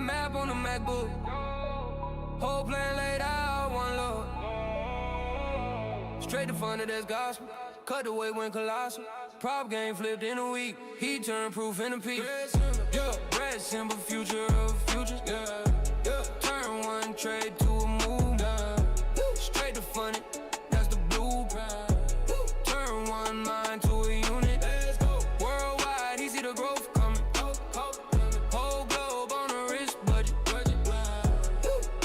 map on the MacBook. Whole plan laid out, one look. Straight to funded, that's gospel. Cut the weight, went colossal. Prop game flipped in a week. He turned proof in a piece. Yeah, red symbol, future of futures. Yeah, yeah. Turn one trade to a move. Yeah. Straight to funded, that's the blueprint. Turn one mind to a unit. Worldwide, he see the growth coming. Whole globe on a wrist budget.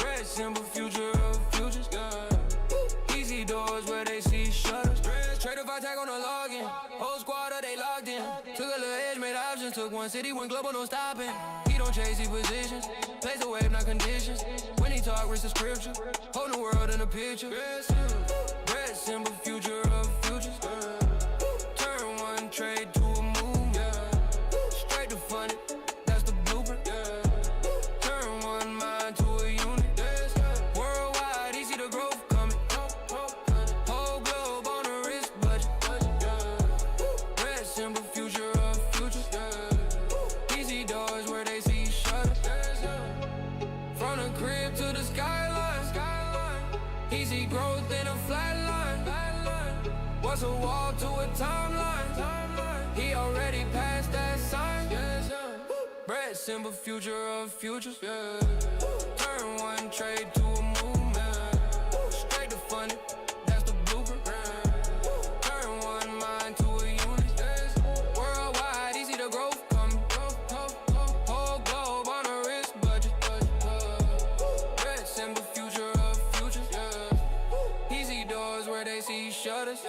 Red symbol, future of futures. Easy doors where they see shutters. Trade if I tag on the login. Whole squad they locked in. Took a little edge, made options. Took one city, went global, no stopping. He don't chase these positions. Plays the wave, not conditions. When he talk, risk the scripture. Holding the world in a picture. Red symbol, future of futures. Turn one trade to a move. Straight to funded, that's the blueprint. Turn one mind to a unit. Worldwide, easy the growth coming. Whole globe on a wrist budget. Red symbol, future of futures. Easy doors where they see shutters. From the crib to the skyline. Easy growth in a flat line. What's a wall to a timeline? He already passed that sign. Red symbol, future of futures. Turn one trade to a movement. Straight to funded, that's the blueprint. Turn one mind to a unit. Worldwide, easy the growth coming. Whole globe on a wrist budget. Red symbol, future of futures. Easy doors where they see shutters.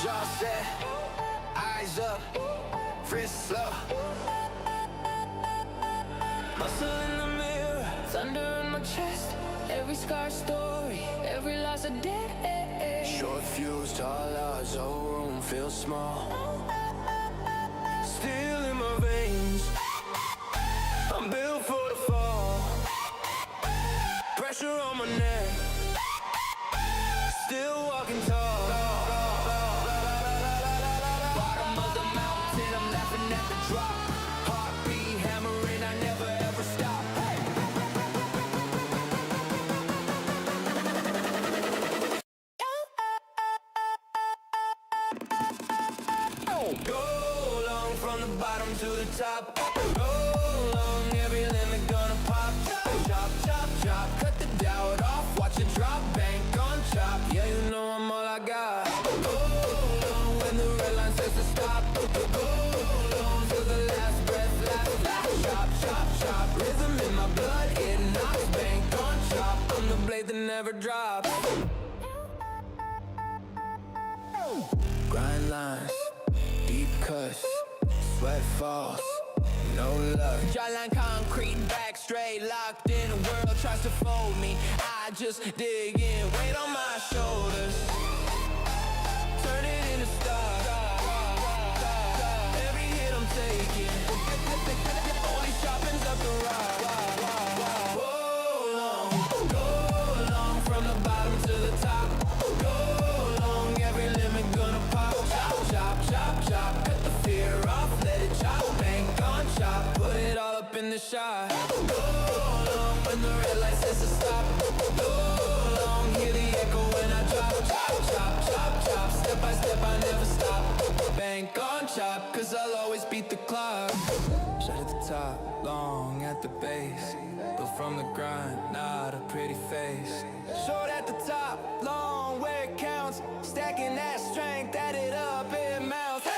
Jaw set, eyes up, wrist slow. Muscle in the mirror, thunder in my chest. Every scar story, every loss a day. Short fuse, tall odds, whole room feels small. Still in my veins, I'm built for the fall. Pressure on my neck, still walking tall. To the top, roll long, every limit gonna pop. Chop, chop, chop, cut the doubt off, watch it drop, bank on chop. Yeah, you know I'm all I got. Hold on when the red line says to stop. Hold on till the last breath, last. Chop, chop, chop, rhythm in my blood, it knocks, bank on chop. I'm the blade that never drops. Grind lines, deep cuts. Sweat falls, no luck. Jawline concrete, back straight, locked in. The world tries to fold me, I just dig in. Weight on my shoulders, turn it into stars. Every hit I'm taking only sharpens up the rock. Whoa, long, go long, from the bottom to the top. Go long, every limit gonna pop. Chop, chop, chop, chop, cut the fear off, let it chop, bank on chop, put it all up in the shot. Go long when the red light says to stop. Go long, hear the echo when I drop. Chop, chop, chop, chop, step by step I never stop. Bank on chop, cause I'll always beat the clock. Shot at the top, long at the base, but from the grind, not a pretty face. Short at the top, long where it counts, stacking that strength, add it up, it mounts. Hey!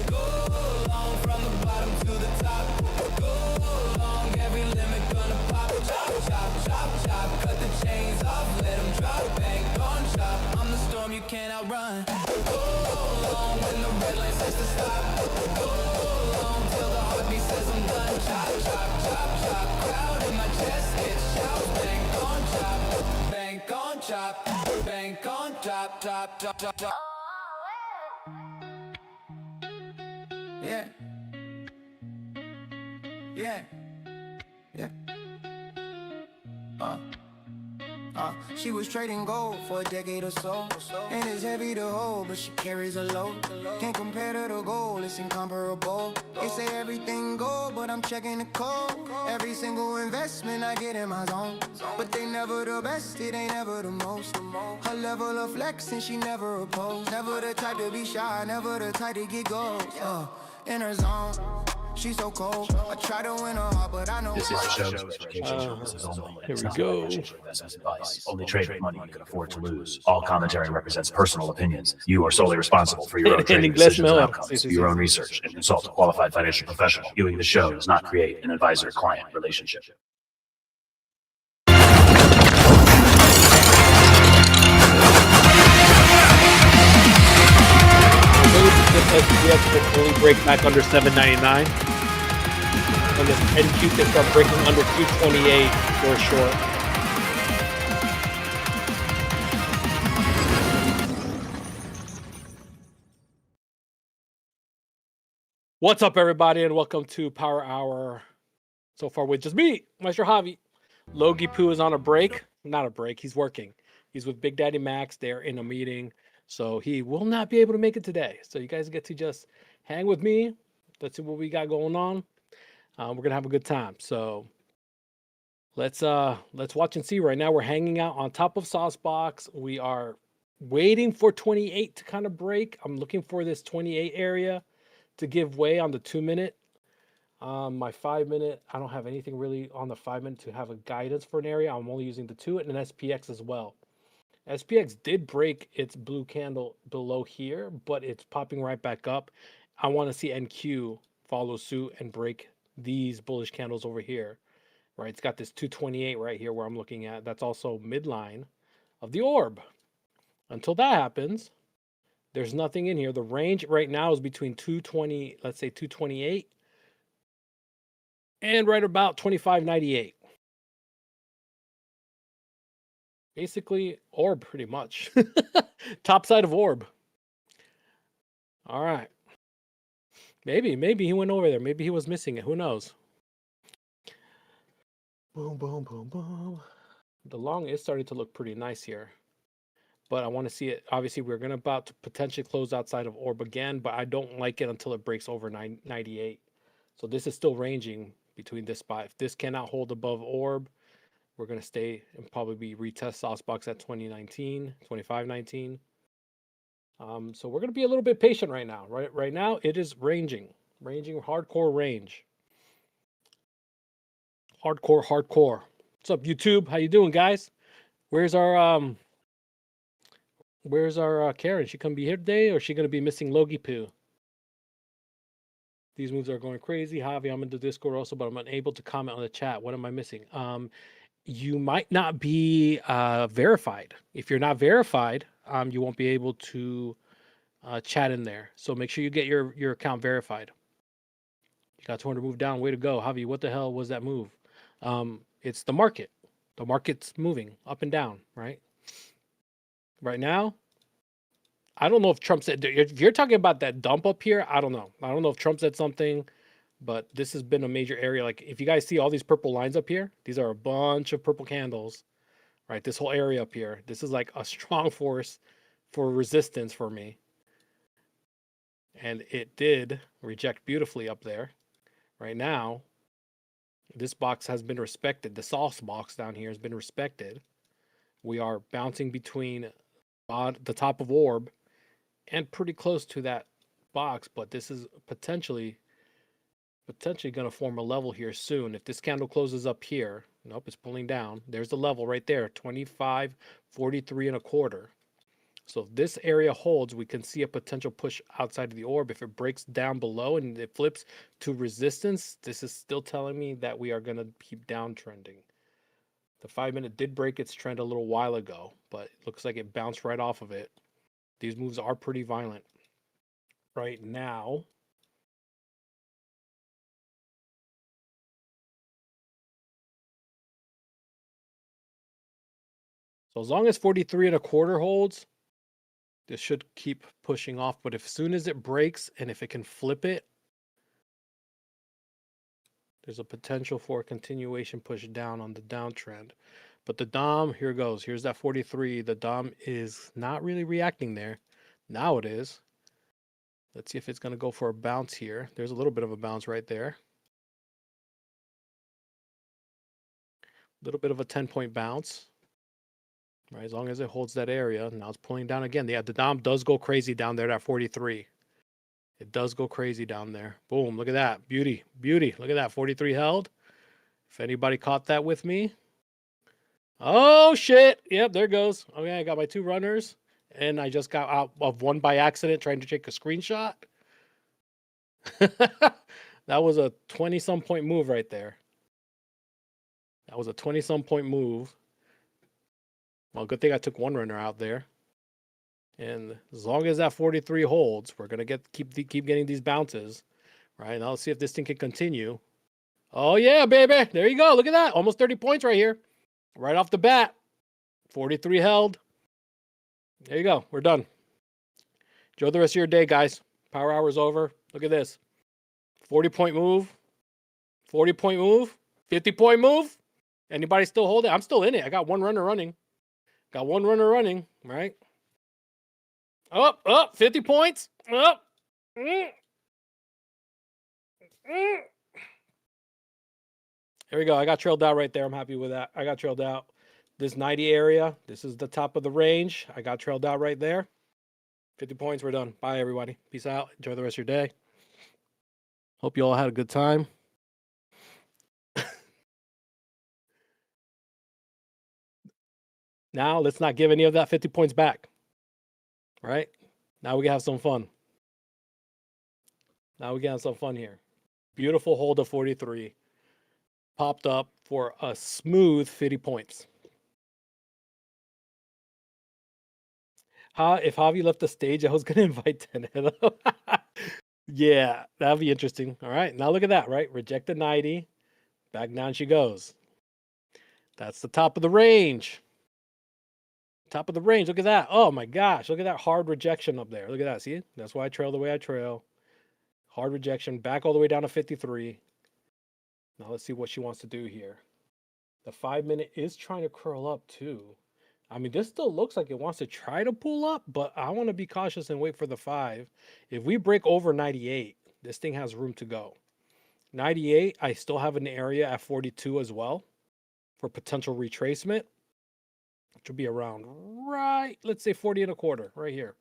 Go long from the bottom to the top. Go long. can't outrun. Go long when the red light says to stop. Go long till the heartbeat says I'm done. Chop, chop, chop, chop. Crowd in my chest, it shouts. Bank on chop, bank on chop, bank on chop, chop, chop, chop, chop. Yeah. Yeah. Yeah. She was trading gold for a decade or so, and it's heavy to hold, but she carries a load. Can't compare to the gold, it's incomparable. They say everything gold, but I'm checking the code. Every single investment I get in my zone, but they never the best, it ain't ever the most. Her level of flexing, she never opposed. Never the type to be shy, never the type to get gold. In her zone, she's so cold. I try to win her heart, but I know. This is a show for education purposes only. Here we It's not go. financial or investment advice. Only trade with money you can afford to lose. All commentary represents personal opinions. You are solely responsible for your own trading decisions and outcomes. Do your own research and consult a qualified financial professional. Viewing the show does not create an advisor-client relationship. SPX will only break back under $7.99. And this NQ can start breaking under $2.28 for a short. What's up, everybody, and welcome to Power Hour. So far with just me, Meister Javi. Logie Poo is on a break. Not a break, he's working. He's with Big Daddy Max. They're in a meeting, so he will not be able to make it today. So you guys get to just hang with me. Let's see what we got going on. We're gonna have a good time. So let's watch and see. Right now we're hanging out on top of Saucebox. We are waiting for 28 to kind of break. I'm looking for this 28 area to give way on the 2-minute. My 5-minute, I don't have anything really on the 5-minute to have a guidance for an area. I'm only using the 2 and an SPX as well. SPX did break its blue candle below here, but it's popping right back up. I want to see NQ follow suit and break these bullish candles over here, right? It's got this 228 right here where I'm looking at. That's also midline of the orb. Until that happens, there's nothing in here. The range right now is between 220, let's say 228, and right about 25.98. Basically, orb pretty much. Top side of orb. All right. Maybe he went over there. Maybe he was missing it. Who knows? Boom, boom, boom, boom. The long is starting to look pretty nice here. But I want to see it. Obviously, we're going to about to potentially close outside of orb again, but I don't like it until it breaks over 98. So this is still ranging between this spot. If this cannot hold above orb, we're going to stay and probably be retest Saucebox at 2019, 25.19. So we're going to be a little bit patient right now. Right now, it is ranging hardcore range. Hardcore. What's up, YouTube? How you doing, guys? Where's our Karen? She gonna be here today, or is she gonna be missing Logie Poo? These moves are going crazy. Javi, I'm in the Discord also, but I'm unable to comment on the chat. What am I missing? You might not be verified. If you're not verified, you won't be able to chat in there. So make sure you get your account verified. You got 200 move down. Way to go, Javi. What the hell was that move? It's the market. The market's moving up and down, right? Right now, I don't know if Trump said, if you're talking about that dump up here, I don't know. I don't know if Trump said something, but this has been a major area. Like, if you guys see all these purple lines up here, these are a bunch of purple candles, right? This whole area up here. This is like a strong force for resistance for me. And it did reject beautifully up there. Right now, this box has been respected. The sauce box down here has been respected. We are bouncing between the top of orb and pretty close to that box, but this is potentially going to form a level here soon. If this candle closes up here, nope, it's pulling down. There's the level right there, 25.43 1/4. So if this area holds, we can see a potential push outside of the orb. If it breaks down below and it flips to resistance, this is still telling me that we are going to keep downtrending. The 5-minute did break its trend a little while ago, but it looks like it bounced right off of it. These moves are pretty violent right now. So as long as 43.25 holds, this should keep pushing off. But as soon as it breaks and if it can flip it, there's a potential for a continuation push down on the downtrend. But the DOM, here goes. Here's that 43. The DOM is not really reacting there. Now it is. Let's see if it's going to go for a bounce here. There's a little bit of a bounce right there. A little bit of a 10-point bounce. Right, as long as it holds that area. Now it's pulling down again. Yeah, the DOM does go crazy down there at 43. It does go crazy down there. Boom, look at that. Beauty, beauty. Look at that, 43 held. If anybody caught that with me. Oh, shit. Yep, there goes. Okay, I got my 2 runners. And I just got out of one by accident trying to take a screenshot. That was a 20-some point move right there. That was a 20-some point move. Well, good thing I took one runner out there. And as long as that 43 holds, we're gonna keep getting these bounces, right? Now let's see if this thing can continue. Oh yeah, baby! There you go. Look at that. Almost 30 points right here, right off the bat. 43 held. There you go. We're done. Enjoy the rest of your day, guys. Power hour's over. Look at this. 40-point move. 40-point move. 50-point move. Anybody still hold it? I'm still in it. I got one runner running. Got one runner running, right? Up, 50 points. Up. There we go. I got trailed out right there. I'm happy with that. I got trailed out. This 90 area, this is the top of the range. I got trailed out right there. 50 points. We're done. Bye, everybody. Peace out. Enjoy the rest of your day. Hope you all had a good time. Now, let's not give any of that 50 points back. Right? Now we can have some fun. Now we can have some fun here. Beautiful hold of 43. Popped up for a smooth 50 points. If Javi left the stage, I was going to invite Tenedo. Yeah, that'll be interesting. All right, now look at that, right? Reject the 90. Back down she goes. That's the top of the range. Top of the range. Look at that. Oh my gosh. Look at that hard rejection up there. Look at that. See? That's why I trail the way I trail. Hard rejection. Back all the way down to 53. Now let's see what she wants to do here. The 5-minute is trying to curl up too. I mean, this still looks like it wants to try to pull up, but I want to be cautious and wait for the 5. If we break over 98, this thing has room to go. 98, I still have an area at 42 as well for potential retracement, which will be around right, let's say 40.25 right here.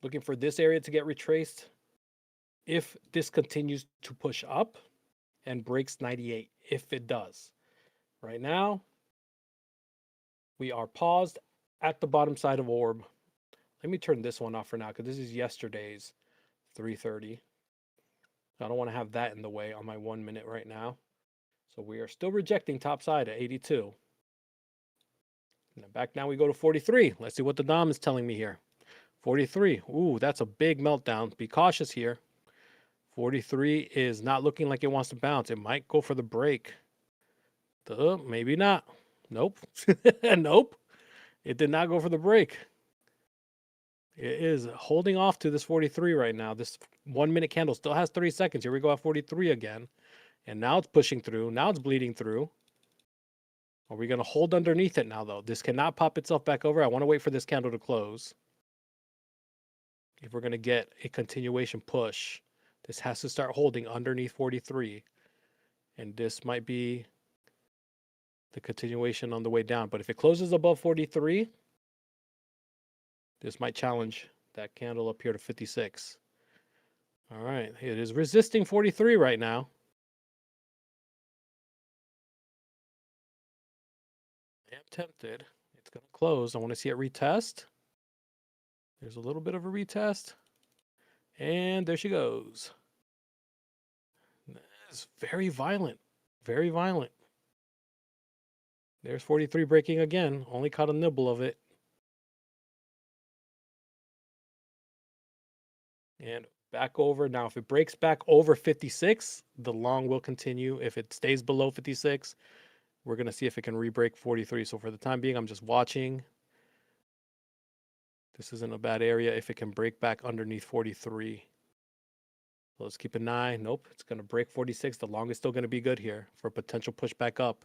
Looking for this area to get retraced if this continues to push up and breaks 98, if it does. Right now, we are paused at the bottom side of orb. Let me turn this one off for now because this is yesterday's 3:30. I don't want to have that in the way on my 1 minute right now. So we are still rejecting top side at 82. And then back now we go to 43. Let's see what the DOM is telling me here. 43. Ooh, that's a big meltdown. Be cautious here. 43 is not looking like it wants to bounce. It might go for the break. Maybe not. Nope. Nope. It did not go for the break. It is holding off to this 43 right now. This 1 minute candle still has 30 seconds. Here we go at 43 again. And now it's pushing through. Now it's bleeding through. Are we going to hold underneath it now, though? This cannot pop itself back over. I want to wait for this candle to close. If we're going to get a continuation push, this has to start holding underneath 43. And this might be the continuation on the way down. But if it closes above 43, this might challenge that candle up here to 56. All right. It is resisting 43 right now. I am tempted. It's going to close. I want to see it retest. There's a little bit of a retest. And there she goes. It's very violent. Very violent. There's 43 breaking again. Only caught a nibble of it. And back over. Now, if it breaks back over 56, the long will continue. If it stays below 56, we're going to see if it can re-break 43. So for the time being, I'm just watching. This isn't a bad area if it can break back underneath 43. So let's keep an eye. Nope, it's going to break 46. The long is still going to be good here for a potential push back up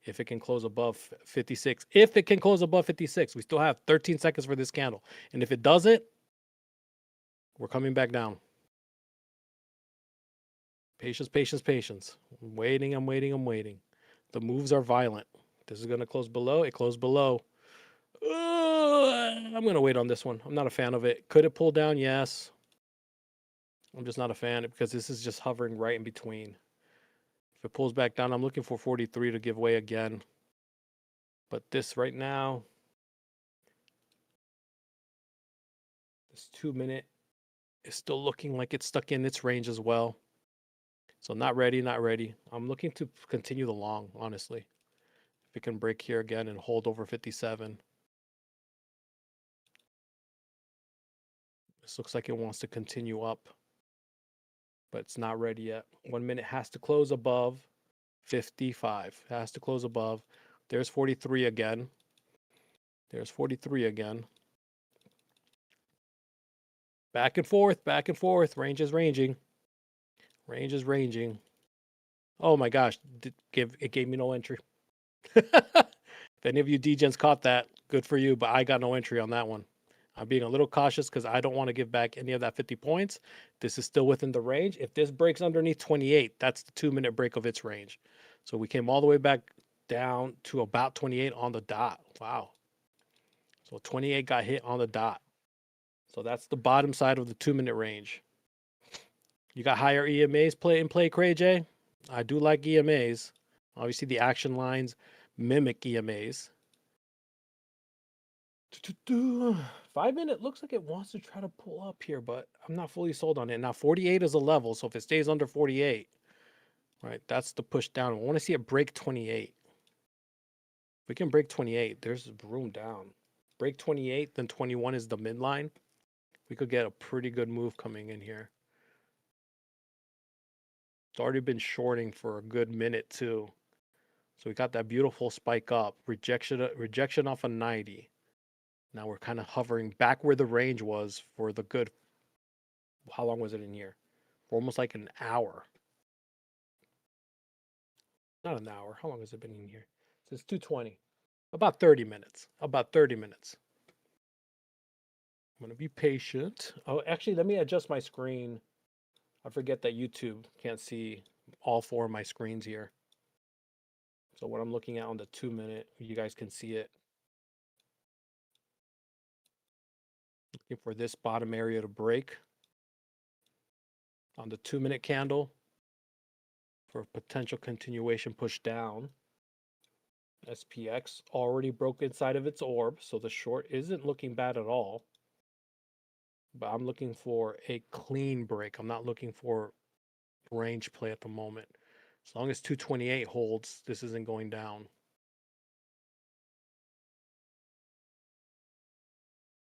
if it can close above 56. If it can close above 56, we still have 13 seconds for this candle. And if it doesn't, we're coming back down. Patience, patience, patience. I'm waiting, I'm waiting, I'm waiting. The moves are violent. This is going to close below. It closed below. I'm going to wait on this one. I'm not a fan of it. Could it pull down? Yes. I'm just not a fan because this is just hovering right in between. If it pulls back down, I'm looking for 43 to give way again. But this right now, this 2 minute is still looking like it's stuck in its range as well. So not ready, not ready. I'm looking to continue the long, honestly. If it can break here again and hold over 57. This looks like it wants to continue up, but it's not ready yet. 1 minute has to close above 55. Has to close above. There's 43 again. There's 43 again. Back and forth, back and forth. Range is ranging. Range is ranging. Oh my gosh, it gave me no entry. If any of you degens caught that, good for you, but I got no entry on that one. I'm being a little cautious because I don't want to give back any of that 50 points. This is still within the range. If this breaks underneath 28, that's the 2 minute break of its range. So we came all the way back down to about 28 on the dot. Wow. So 28 got hit on the dot. So that's the bottom side of the 2 minute range. You got higher EMAs in play, Cray J? I do like EMAs. Obviously, the action lines mimic EMAs. 5 minute looks like it wants to try to pull up here, but I'm not fully sold on it. Now, 48 is a level, so if it stays under 48, right, that's the push down. I want to see it break 28. If we can break 28, there's room down. Break 28, then 21 is the midline. We could get a pretty good move coming in here. It's already been shorting for a good minute too. So we got that beautiful spike up. Rejection off a 90. Now we're kind of hovering back where the range was for the good. How long was it in here? For almost like an hour. Not an hour. How long has it been in here? Since 2:20. About 30 minutes. About 30 minutes. I'm going to be patient. Oh, actually, let me adjust my screen. I forget that YouTube can't see all four of my screens here. So what I'm looking at on the 2 minute, you guys can see it. Looking for this bottom area to break on the 2 minute candle for a potential continuation push down. SPX already broke inside of its orb, so the short isn't looking bad at all. But I'm looking for a clean break. I'm not looking for range play at the moment. As long as 228 holds, this isn't going down.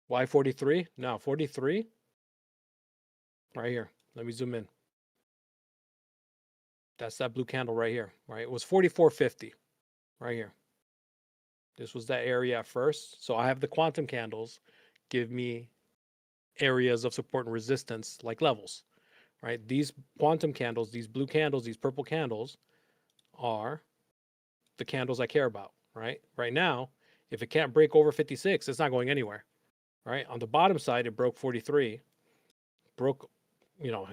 Why 43? No, 43. Right here. Let me zoom in. That's that blue candle right here, right? It was 44.50 right here. This was that area at first. So I have the quantum candles give me areas of support and resistance like levels, right? These quantum candles, these blue candles, these purple candles are the candles I care about, right? Right now, if it can't break over 56, it's not going anywhere, right? On the bottom side, it broke 43, broke,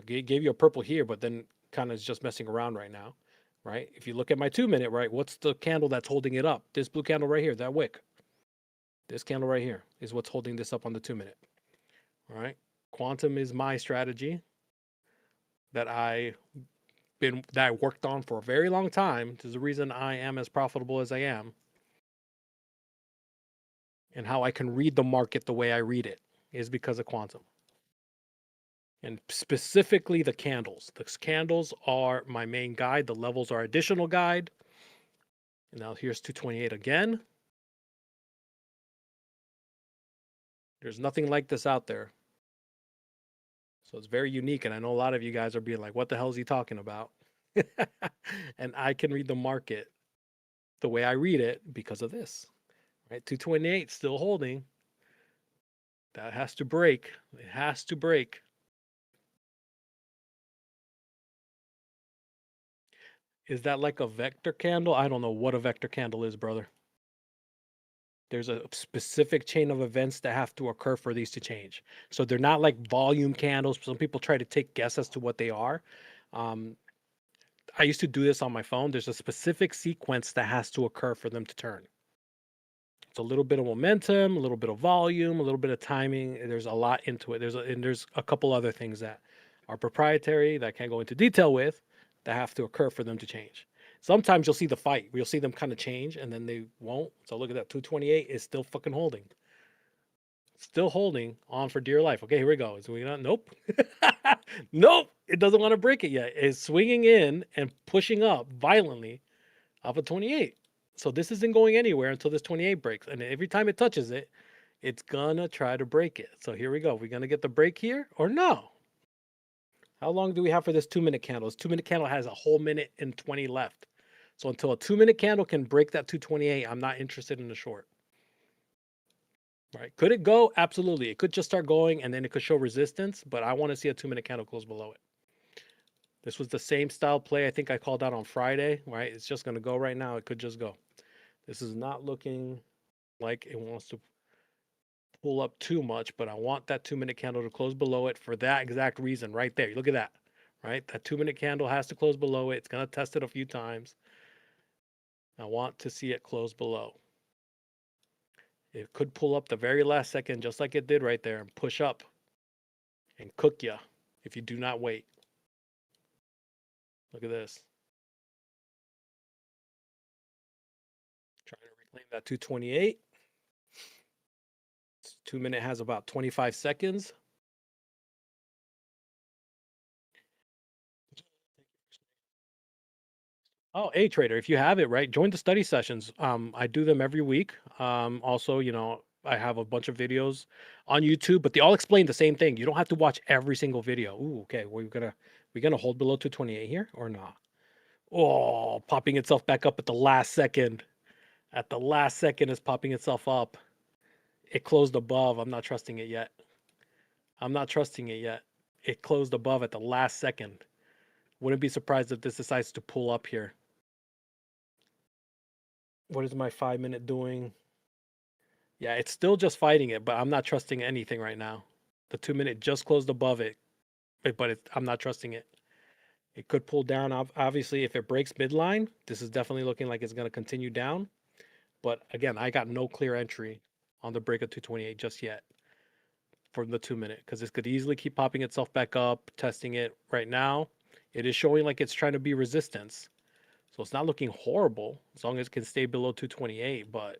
gave you a purple here, but then kind of is just messing around right now, right? If you look at my 2 minute, right, what's the candle that's holding it up? This blue candle right here, that wick. This candle right here is what's holding this up on the 2 minute, all right? Quantum is my strategy that I worked on for a very long time. This is the reason I am as profitable as I am, and how I can read the market the way I read it is because of quantum. And specifically the candles. The candles are my main guide. The levels are additional guide. And now here's 228 again. There's nothing like this out there. So it's very unique. And I know a lot of you guys are being like, what the hell is he talking about? And I can read the market the way I read it because of this. Right? 228 still holding. That has to break. It has to break. Is that like a vector candle? I don't know what a vector candle is, brother. There's a specific chain of events that have to occur for these to change. So they're not like volume candles. Some people try to take guess as to what they are. Um, I used to do this on my phone. There's a specific sequence that has to occur for them to turn. It's a little bit of momentum, a little bit of volume, a little bit of timing. There's a lot into it. There's a couple other things that are proprietary that I can't go into detail with that have to occur for them to change. Sometimes you'll see the fight. You'll see them kind of change and then they won't. So look at that. 228 is still fucking holding. Still holding on for dear life. Okay, here we go. Is we not? Nope. Nope. It doesn't want to break it yet. It's swinging in and pushing up violently off of 28. So this isn't going anywhere until this 28 breaks. And every time it touches it, it's gonna try to break it. So here we go. We're gonna get the break here or no? How long do we have for this 2-minute candle? This 2-minute candle has a whole minute and 20 left. So until a 2-minute candle can break that 228, I'm not interested in the short. Right? Could it go? Absolutely. It could just start going and then it could show resistance, but I want to see a 2-minute candle close below it. This was the same style play I think I called out on Friday, right? It's just going to go right now. It could just go. This is not looking like it wants to pull up too much, but I want that 2-minute candle to close below it for that exact reason right there. Look at that, right? That 2-minute candle has to close below it. It's going to test it a few times. I want to see it close below. It could pull up the very last second, just like it did right there, and push up and cook you if you do not wait. Look at this. Trying to reclaim that 228. 2-minute has about 25 seconds. Oh, A Trader, if you have it, right, join the study sessions. I do them every week. Also, I have a bunch of videos on YouTube, but they all explain the same thing. You don't have to watch every single video. Ooh, okay, we're gonna hold below 228 here or not? Oh, popping itself back up at the last second. At the last second, it's popping itself up. It closed above. I'm not trusting it yet. I'm not trusting it yet. It closed above at the last second. Wouldn't be surprised if this decides to pull up here. What is my 5-minute doing? Yeah, it's still just fighting it, but I'm not trusting anything right now. The 2-minute just closed above it, but I'm not trusting it. It could pull down. Obviously, if it breaks midline, this is definitely looking like it's going to continue down. But again, I got no clear entry on the break of 228 just yet from the 2-minute because this could easily keep popping itself back up, testing it right now. It is showing like it's trying to be resistance. So it's not looking horrible as long as it can stay below 228, but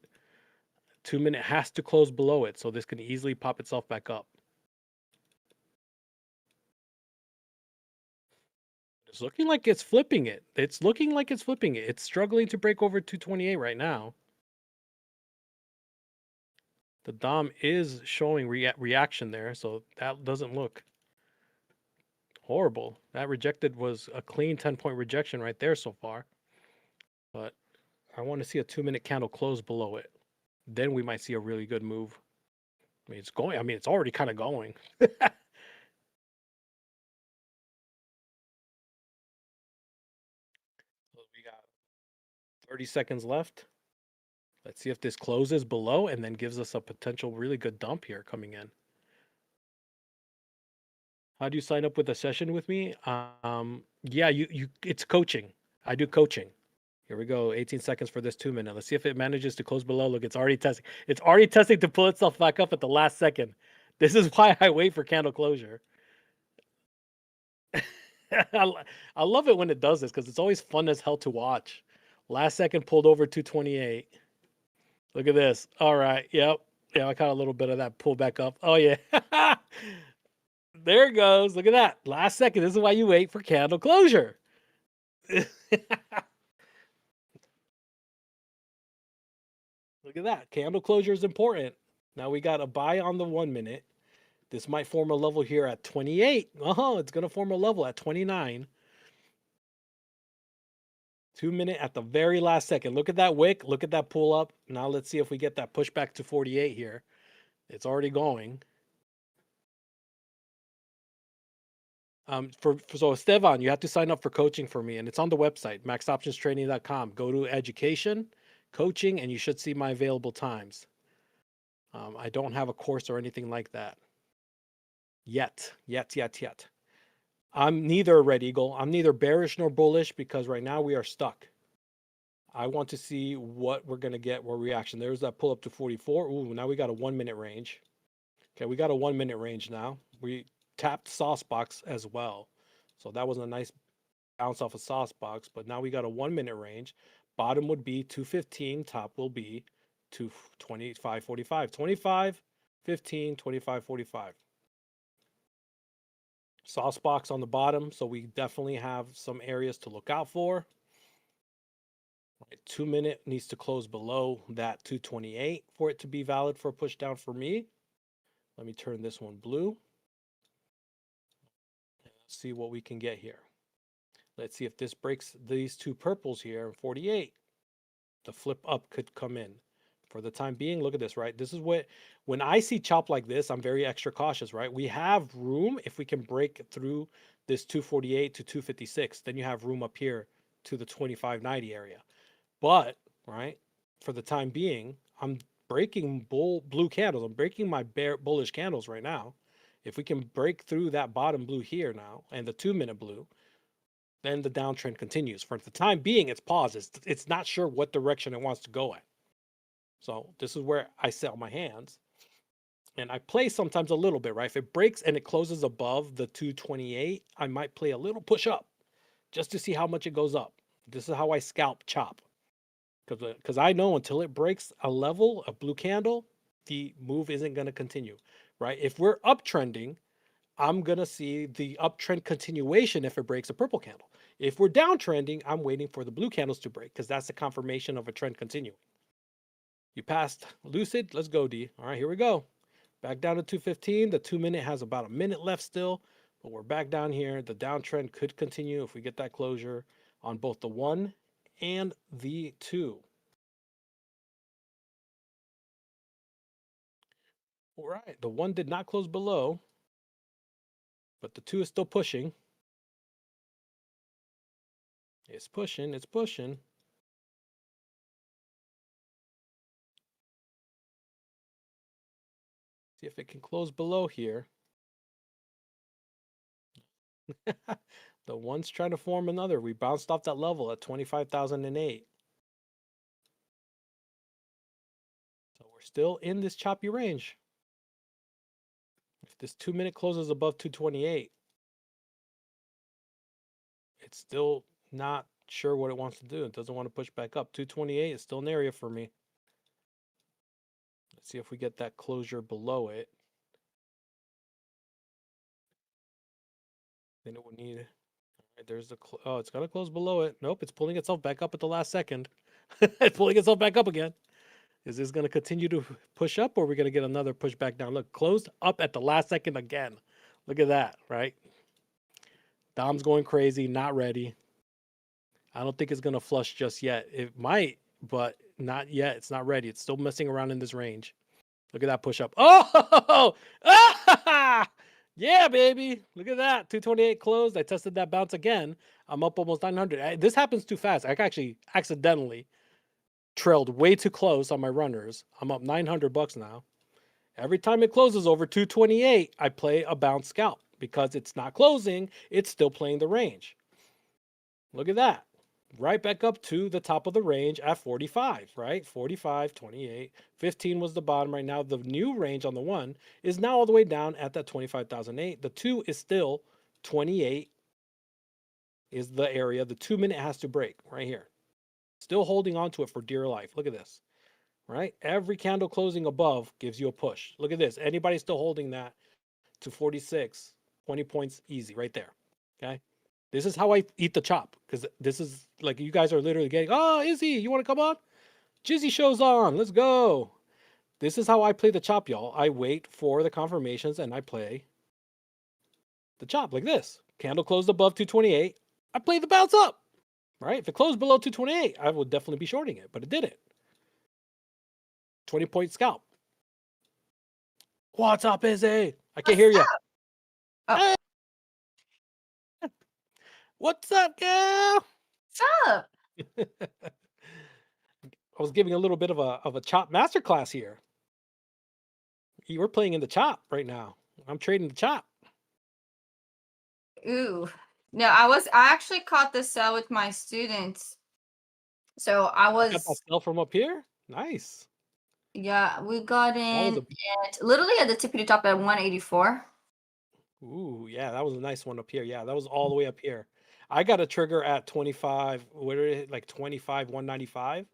2-minute has to close below it. So this can easily pop itself back up. It's looking like it's flipping it. It's looking like it's flipping it. It's struggling to break over 228 right now. The DOM is showing reaction there, so that doesn't look horrible. That rejected was a clean 10-point rejection right there so far. But I want to see a 2-minute candle close below it. Then we might see a really good move. I mean, it's going. I mean, it's already kind of going. We got 30 seconds left. Let's see if this closes below and then gives us a potential really good dump here coming in. How do you sign up with a session with me? Yeah, it's coaching. I do coaching. Here we go. 18 seconds for this 2-minute. Let's see if it manages to close below. Look, it's already testing. It's already testing to pull itself back up at the last second. This is why I wait for candle closure. I love it when it does this because it's always fun as hell to watch. Last second pulled over 228. Look at this. All right. Yep. Yeah, I caught a little bit of that pull back up. Oh, yeah. There it goes. Look at that. Last second. This is why you wait for candle closure. Look at that. Candle closure is important. Now we got a buy on the 1-minute. This might form a level here at 28. It's going to form a level at 29. 2 minute at the very last second. Look at that wick. Look at that pull up. Now let's see if we get that pushback to 48 here. It's already going. So Esteban, you have to sign up for coaching for me, and it's on the website, maxoptionstrading.com. Go to education, coaching, and you should see my available times. I don't have a course or anything like that yet. I'm neither, Red Eagle. I'm neither bearish nor bullish because right now we are stuck. I want to see what we're going to get, what reaction. There's that pull up to 44. Ooh, now we got a 1 minute range. Okay, we got a 1 minute range now. We tapped sauce box as well. So that was a nice bounce off a sauce box, but now we got a 1 minute range. Bottom would be 215, top will be 225.45. 25, 15, 25.45. Sauce box on the bottom, so we definitely have some areas to look out for. 2 minute needs to close below that 228 for it to be valid for a push down for me. Let me turn this one blue. Let's see what we can get here. Let's see if this breaks these two purples here. 48. The flip up could come in. For the time being, look at this, right? This is when I see chop like this, I'm very extra cautious, right? We have room if we can break through this 248 to 256. Then you have room up here to the 25.90 area. But, right, for the time being, I'm breaking blue candles. I'm breaking my bullish candles right now. If we can break through that bottom blue here now and the 2 minute blue, then the downtrend continues. For the time being, it's paused. It's not sure what direction it wants to go at. So this is where I sell my hands. And I play sometimes a little bit, right? If it breaks and it closes above the 228, I might play a little push up just to see how much it goes up. This is how I scalp chop. Because I know until it breaks a level, a blue candle, the move isn't going to continue, right? If we're uptrending, I'm going to see the uptrend continuation if it breaks a purple candle. If we're downtrending, I'm waiting for the blue candles to break because that's the confirmation of a trend continuing. You passed Lucid. Let's go, D. All right, here we go. Back down to 215. The 2 minute has about a minute left still, but we're back down here. The downtrend could continue if we get that closure on both the 1 and the 2. All right, the 1 did not close below, but the 2 is still pushing. It's pushing. See if it can close below here. The 1's trying to form another. We bounced off that level at 25,008. So we're still in this choppy range. If this 2 minute closes above 228, it's still not sure what it wants to do. It doesn't want to push back up. 228 is still an area for me. Let's see if we get that closure below it. Then it would need. All right, there's the. Oh, it's gonna close below it. Nope, it's pulling itself back up at the last second. It's pulling itself back up again. Is this gonna continue to push up, or are we gonna get another push back down? Look, closed up at the last second again. Look at that, right? Dom's going crazy, not ready. I don't think it's gonna flush just yet. It might, but not yet. It's not ready. It's still messing around in this range. Look at that push up. Oh, ah! Yeah, baby. Look at that. 228 closed. I tested that bounce again. I'm up almost 900. This happens too fast. I actually accidentally trailed way too close on my runners. I'm up $900 now. Every time it closes over 228, I play a bounce scalp because it's not closing. It's still playing the range. Look at that. Right back up to the top of the range at 45, right? 45, 28, 15 was the bottom right now. The new range on the 1 is now all the way down at that 25,008. The 2 is still 28 is the area. The 2 minute has to break right here. Still holding on to it for dear life. Look at this, right? Every candle closing above gives you a push. Look at this. Anybody still holding that to 46, 20 points easy right there, okay? This is how I eat the chop, because this is like you guys are literally getting, oh, Izzy, you want to come on? Jizzy show's on. Let's go. This is how I play the chop, y'all. I wait for the confirmations and I play the chop like this. Candle closed above 228. I play the bounce up, right? If it closed below 228, I would definitely be shorting it, but it didn't. 20-point scalp. What's up, Izzy? I can't hear you. Oh. Hey. What's up, girl? What's up? I was giving a little bit of a chop masterclass here. You were playing in the chop right now. I'm trading the chop. Ooh. No, I actually caught this sell with my students. So I Got that was, sell from up here. Nice. yeah, we got That in was at literally at the tippity top at 184. ooh, yeah, that was a nice one up here. Yeah, that was all the way up here. I got a trigger at 25, what is it, like 25, 195,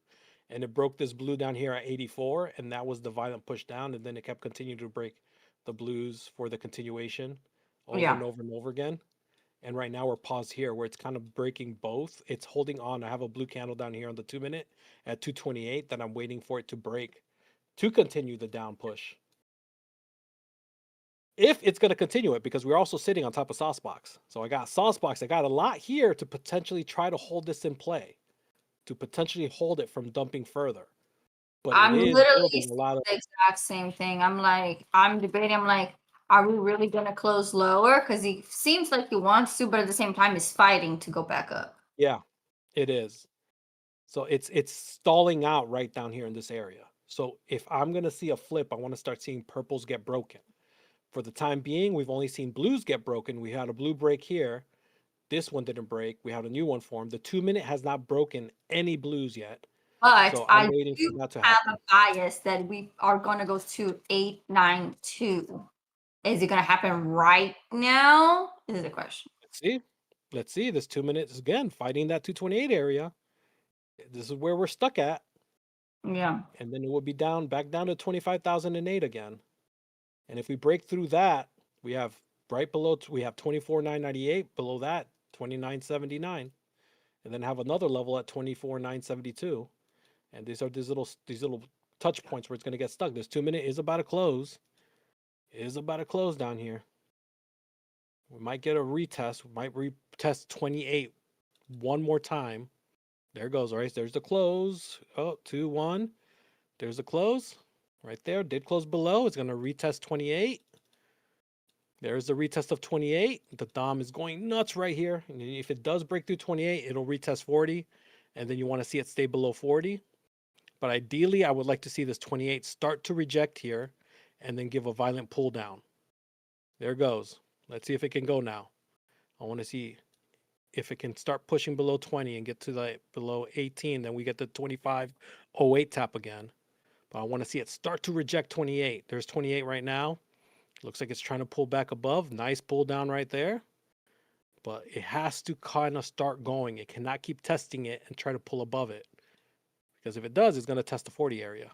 and it broke this blue down here at 84, and that was the violent push down, and then it kept continuing to break the blues for the continuation over Yeah. and over and over again. And right now we're paused here where it's kind of breaking both. It's holding on. I have a blue candle down here on the 2-minute at 228 that I'm waiting for it to break to continue the down push. If it's going to continue it, because we're also sitting on top of Saucebox. So I got Saucebox. I got a lot here to potentially try to hold this in play, to potentially hold it from dumping further. But I'm it is literally building a lot of. the exact same thing. I'm debating. I'm like, are we really going to close lower? Because he seems like he wants to, but at the same time, he's fighting to go back up. Yeah, it is. So it's stalling out right down here in this area. So if I'm going to see a flip, I want to start seeing purples get broken. For the time being, we've only seen blues get broken. We had a blue break here. This one didn't break. We had a new one form. The 2-minute has not broken any blues yet. But So I I'm waiting do for that to have happen. a bias that we are going to go to 892. Is it going to happen right now? Is the question. Let's see. Let's see. This 2 minutes again fighting that 228 area. This is where we're stuck at. Yeah. And then it would be down back down to 25,008 again. And if we break through that, we have right below, we have 24,998. Below that, 29,79. And then have another level at 24,972. And these are these little touch points where it's going to get stuck. This 2-minute is about to close. Is about to close down here. We might get a retest. We might retest 28 one more time. There goes, right? There's the close. Oh, 2-1. There's the close. Right there. Did close below. It's going to retest 28. There's the retest of 28. The Dom is going nuts right here. And if it does break through 28, it'll retest 40. And then you want to see it stay below 40. But ideally, I would like to see this 28 start to reject here and then give a violent pull down. There it goes. Let's see if it can go now. I want to see if it can start pushing below 20 and get to the below 18. Then we get the 25.08 tap again. But I want to see it start to reject 28. There's 28 right now. Looks like it's trying to pull back above. Nice pull down right there. But it has to kind of start going. It cannot keep testing it and try to pull above it. Because if it does, it's going to test the 40 area.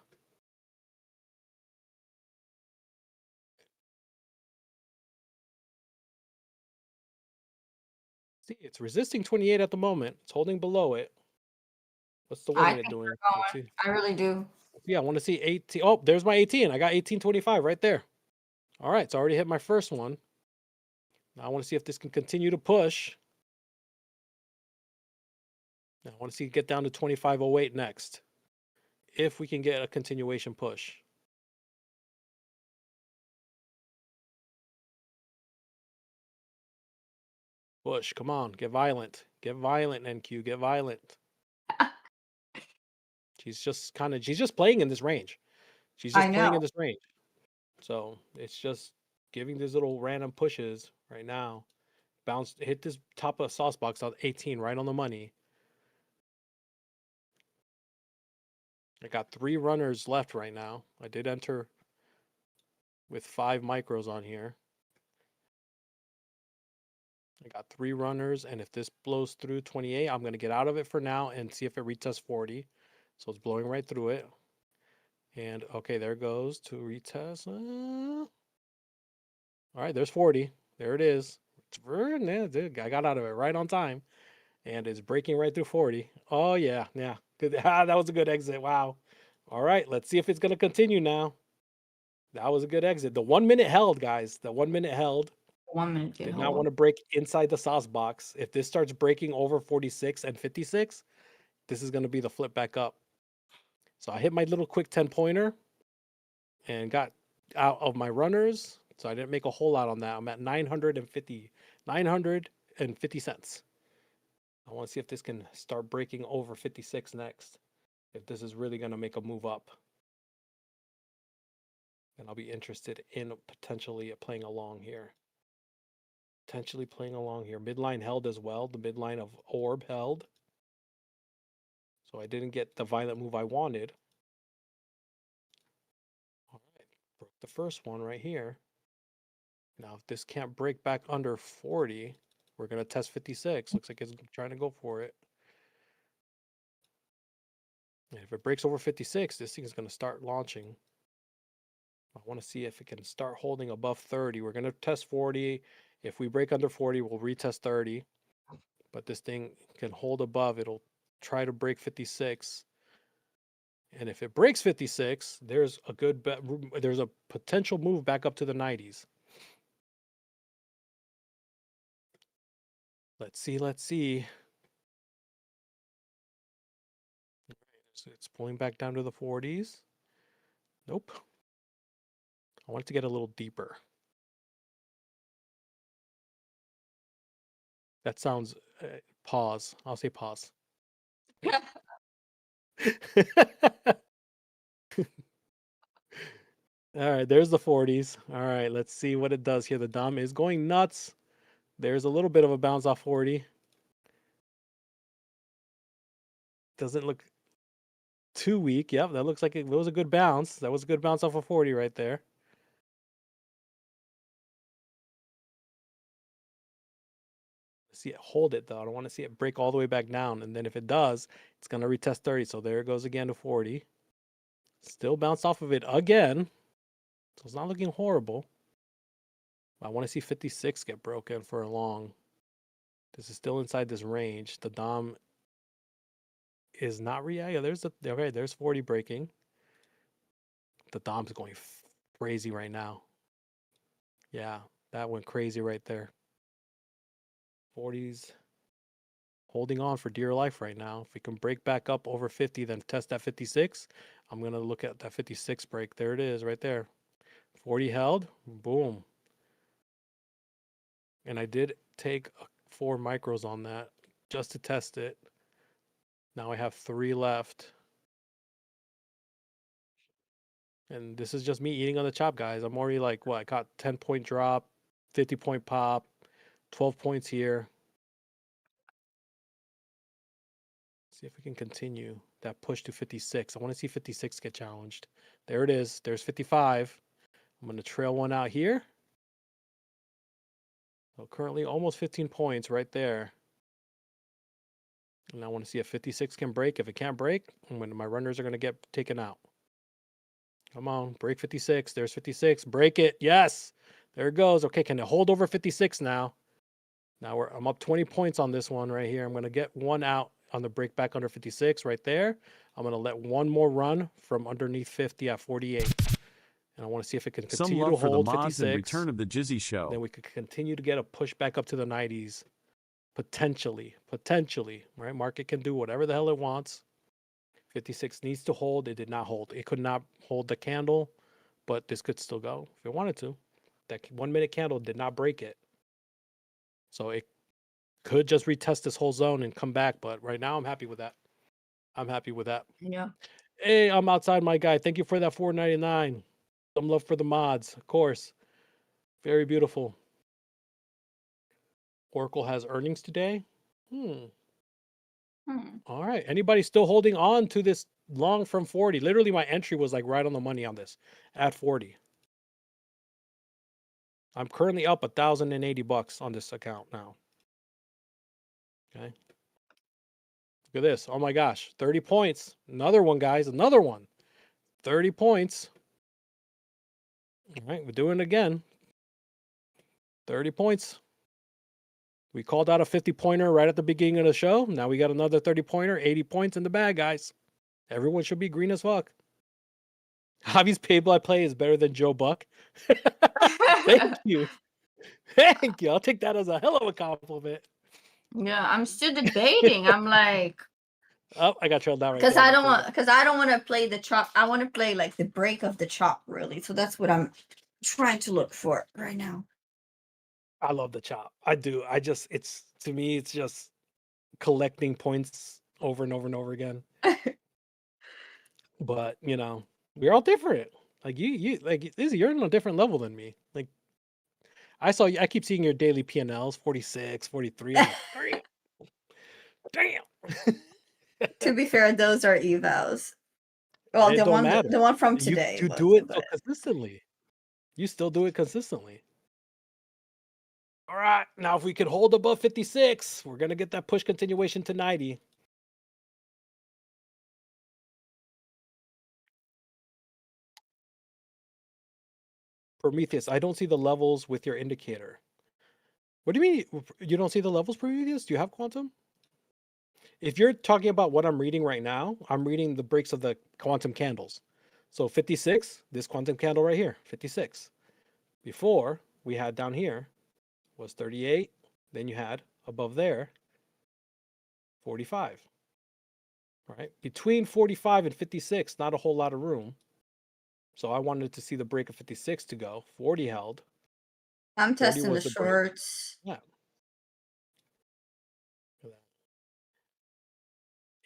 See, it's resisting 28 at the moment. It's holding below it. What's the 1 minute doing? Let's see. I really do. Yeah, I want to see 18. Oh, there's my 18. I got 18.25 right there. All right, it's already hit my first one. Now I want to see if this can continue to push. Now I want to see it get down to 25.08 next. If we can get a continuation push. Push, come on, get violent. Get violent, NQ, get violent. She's just playing in this range. She's just playing in this range. So it's just giving these little random pushes right now. Hit this top of sauce box on 18 right on the money. I got 3 runners left right now. I did enter with 5 micros on here. I got 3 runners, and if this blows through 28, I'm going to get out of it for now and see if it retests 40. So it's blowing right through it. And okay, there it goes to retest. All right, there's 40. There it is. I got out of it right on time. And it's breaking right through 40. Oh, yeah. Good. That was a good exit. Wow. All right, let's see if it's going to continue now. That was a good exit. The 1 minute held, guys. The 1 minute held. 1 minute Did not want to break inside the sauce box. If this starts breaking over 46 and 56, this is going to be the flip back up. So I hit my little quick 10-pointer and got out of my runners. So I didn't make a whole lot on that. I'm at 950 cents. I want to see if this can start breaking over 56 next. If this is really going to make a move up. And I'll be interested in potentially playing along here. Midline held as well. The midline of orb held. So I didn't get the violent move I wanted. All right, broke the first one right here. Now, if this can't break back under 40, we're going to test 56. Looks like it's trying to go for it. And if it breaks over 56, this thing is going to start launching. I want to see if it can start holding above 30. We're going to test 40. If we break under 40, we'll retest 30. But this thing can hold above. It'll try to break 56. And if it breaks 56, there's a potential move back up to the 90s. Let's see. So it's pulling back down to the 40s. Nope. I want it to get a little deeper. That sounds pause. I'll say pause. All right, there's the 40s. All right, let's see what it does here. The Dom is going nuts. There's a little bit of a bounce off 40. Doesn't look too weak. Yep, that looks like it was a good bounce. That was a good bounce off of 40 right there. See it hold it though. I don't want to see it break all the way back down. And then if it does, it's going to retest 30. So there it goes again to 40. Still bounced off of it again. So it's not looking horrible. I want to see 56 get broken for a long. This is still inside this range. The Dom is not yeah, there's 40 breaking. The Dom's going crazy right now. Yeah, that went crazy right there. 40s holding on for dear life right now. If we can break back up over 50, then test that 56. I'm going to look at that 56 break. There it is right there. 40 held. Boom. And I did take 4 micros on that just to test it. Now I have 3 left. And this is just me eating on the chop, guys. I'm already like, what? I got 10-point drop, 50-point pop, 12 points here. See if we can continue that push to 56. I want to see 56 get challenged. There it is. There's 55. I'm going to trail one out here. So currently almost 15 points right there. And I want to see if 56 can break. If it can't break, my runners are going to get taken out. Come on, break 56. There's 56. Break it. Yes. There it goes. Okay, can it hold over 56 now? Now I'm up 20 points on this one right here. I'm going to get one out on the break back under 56 right there. I'm going to let one more run from underneath 50 at 48. And I want to see if it can continue to hold 56. And return of the Jizzy Show. Then we could continue to get a push back up to the 90s. Potentially, right? Market can do whatever the hell it wants. 56 needs to hold. It did not hold. It could not hold the candle, but this could still go if it wanted to. That 1 minute candle did not break it. So it could just retest this whole zone and come back. But right now, I'm happy with that. Yeah. Hey, I'm outside my guy. Thank you for that $4.99. Some love for the mods, of course. Very beautiful. Oracle has earnings today. All right. Anybody still holding on to this long from 40? Literally, my entry was like right on the money on this at 40. I'm currently up $1,080 on this account now. Okay. Look at this. Oh my gosh. 30 points. Another one, guys. Another one. 30 points. All right. We're doing it again. 30 points. We called out a 50-pointer right at the beginning of the show. Now we got another 30-pointer, 80 points in the bag, guys. Everyone should be green as fuck. Javi's pay-by-play is better than Joe Buck. Thank you. Thank you. I'll take that as a hell of a compliment. Yeah, I'm still debating. I'm like, Oh, I got trailed down right because there. I don't want to play the chop. I want to play like the break of the chop, really. So that's what I'm trying to look for right now. I love the chop. I do. It's to me, it's just collecting points over and over and over again. But we're all different. Like like Izzy, you're on a different level than me. Like I keep seeing your daily P&Ls, 46, 43. I'm like, damn. To be fair, those are evals. Well, It don't matter. the one from You today. do it so consistently. You still do it consistently. All right. Now, if we could hold above 56, we're going to get that push continuation to 90. Prometheus, I don't see the levels with your indicator. What do you mean you don't see the levels, Prometheus? Do you have quantum? If you're talking about what I'm reading right now, I'm reading the breaks of the quantum candles. So 56, this quantum candle right here, 56. Before, we had down here was 38. Then you had above there 45. Right? Between 45 and 56, not a whole lot of room. So I wanted to see the break of 56 to go. 40 held. I'm testing the shorts. Yeah.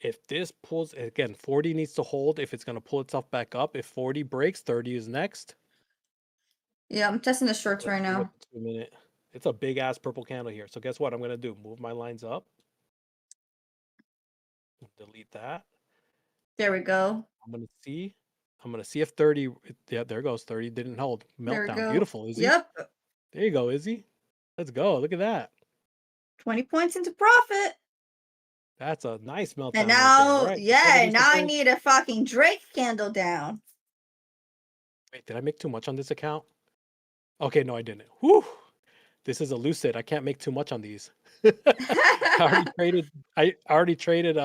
If this pulls, again, 40 needs to hold if it's going to pull itself back up. If 40 breaks, 30 is next. Yeah, I'm testing the shorts right now. 2 minute. It's a big ass purple candle here. So guess what I'm going to do? Move my lines up. Delete that. There we go. I'm going to see if 30, yeah, there goes 30, didn't hold. Meltdown. Beautiful, Izzy. Yep. There you go, Izzy. Let's go. Look at that. 20 points into profit. That's a nice meltdown. And now, right now I need a fucking Drake candle down. Wait, did I make too much on this account? Okay, no, I didn't. Whew. This is a lucid. I can't make too much on these. I already traded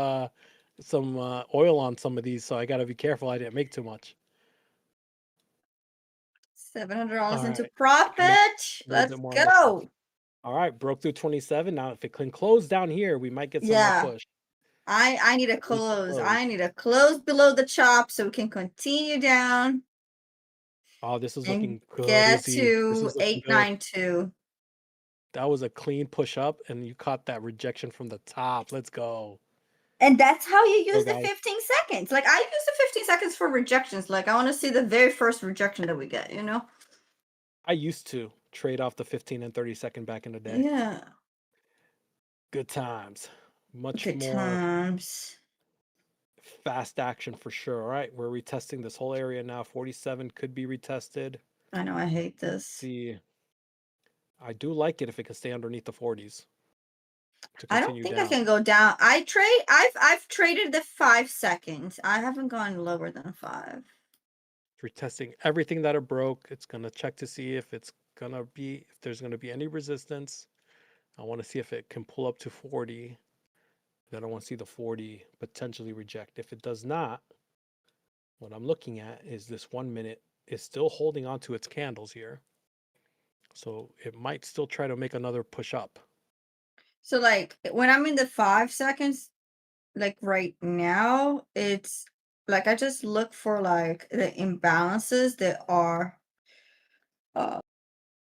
some oil on some of these, so I gotta be careful I didn't make too much. $700 into profit. Let's go. All right, broke through 27. Now, if it can close down here, we might get some more push. I need to close. I need to close below the chop so we can continue down. Oh, this is looking good. Get to 892. That was a clean push up, and you caught that rejection from the top. Let's go. And that's how you use the 15 seconds. Like, I use the 15 seconds for rejections. Like, I want to see the very first rejection that we get, I used to trade off the 15 and 30 second back in the day. Yeah. Good times. Good times. Fast action for sure. All right, we're retesting this whole area now. 47 could be retested. I know, I hate this. Let's see. I do like it if it can stay underneath the 40s. I don't think I can go down. I've traded the 5 seconds. I haven't gone lower than 5. Retesting everything that it broke. It's gonna check to see if there's gonna be any resistance. I want to see if it can pull up to 40. Then I want to see the 40 potentially reject. If it does not, what I'm looking at is this 1 minute is still holding on to its candles here. So it might still try to make another push up. So like when I'm in the 5 seconds, like right now, it's like I just look for like the imbalances that are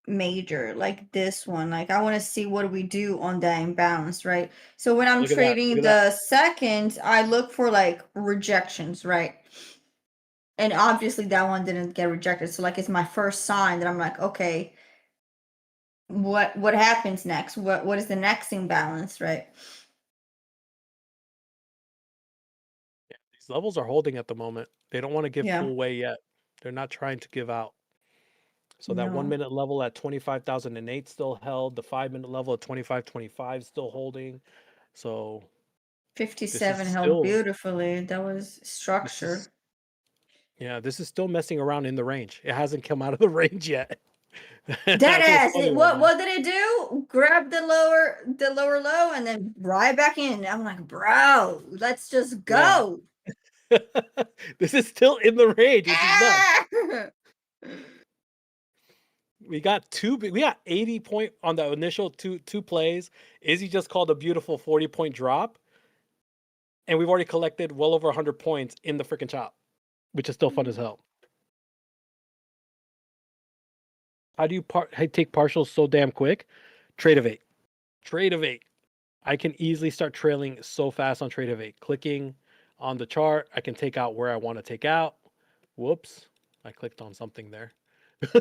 major, like this one. Like I want to see what do we do on that imbalance, right? So when I'm trading the seconds, I look for like rejections, right? And obviously that one didn't get rejected. So like it's my first sign that I'm like, okay, what happens next? What is the next imbalance, right? Yeah, these levels are holding at the moment. They don't want to give full way yet. They're not trying to give out. So that 1 minute level at 25,008 still held. The 5 minute level at 25.25 still holding. So 57 held beautifully. That was structure. This is still messing around in the range. It hasn't come out of the range yet. That ass. What did it do? Grab the lower low and then right back in. I'm like, bro, let's just go. This is still in the range, which is nuts. We got 80 point on the initial two plays. Izzy just called a beautiful 40-point drop. And we've already collected well over 100 points in the freaking chop, which is still fun as hell. How do you take partials so damn quick? Trade of 8. Trade of 8. I can easily start trailing so fast on trade of 8. Clicking on the chart, I can take out where I want to take out. Whoops. I clicked on something there.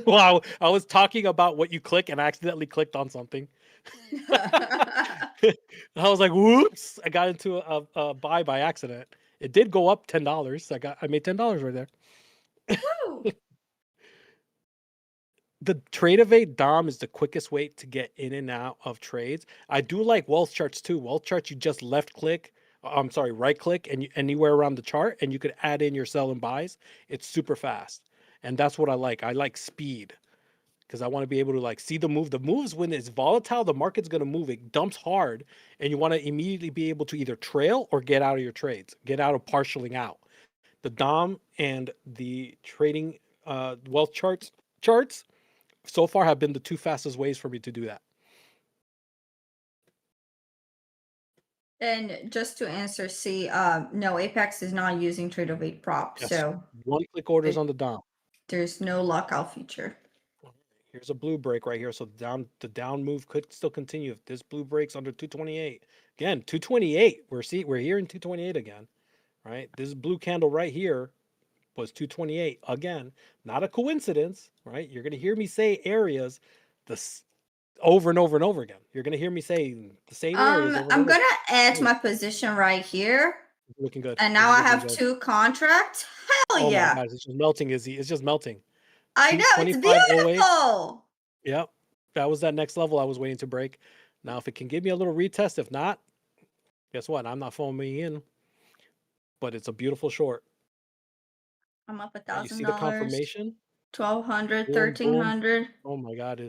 Wow, I was talking about what you click and I accidentally clicked on something. I was like, whoops! I got into a buy by accident. It did go up $10. I made $10 right there. The trade of 8 Dom is the quickest way to get in and out of trades. I do like wealth charts too. Wealth charts, you just right click and anywhere around the chart, and you could add in your sell and buys. It's super fast, and that's what I like. I like speed because I want to be able to like see the move. The moves when it's volatile, the market's gonna move. It dumps hard, and you want to immediately be able to either trail or get out of your trades, get out of partialing out. The Dom and the trading wealth charts so far have been the two fastest ways for me to do that. And just to answer C, no, Apex is not using trade of 8 prop, Yes. so One click orders on the Dom. There's no lockout feature. Here's a blue break right here. So the down move could still continue if this blue breaks under 228. Again, 228. We're here in 228 again, right? This blue candle right here was 228 again. Not a coincidence, right? You're gonna hear me say areas this over and over and over again. You're gonna hear me say the same areas. I'm gonna add my position right here. Looking good. And now I have good. 2 contracts. Hell yeah! My God, it's just melting, Izzy. It's just melting. I know, it's beautiful. Yep, that was that next level I was waiting to break. Now, if it can give me a little retest, if not, guess what? I'm not foaming in. But it's a beautiful short. I'm up $1,000. You see the confirmation? 1,200, 1,300. Oh my God,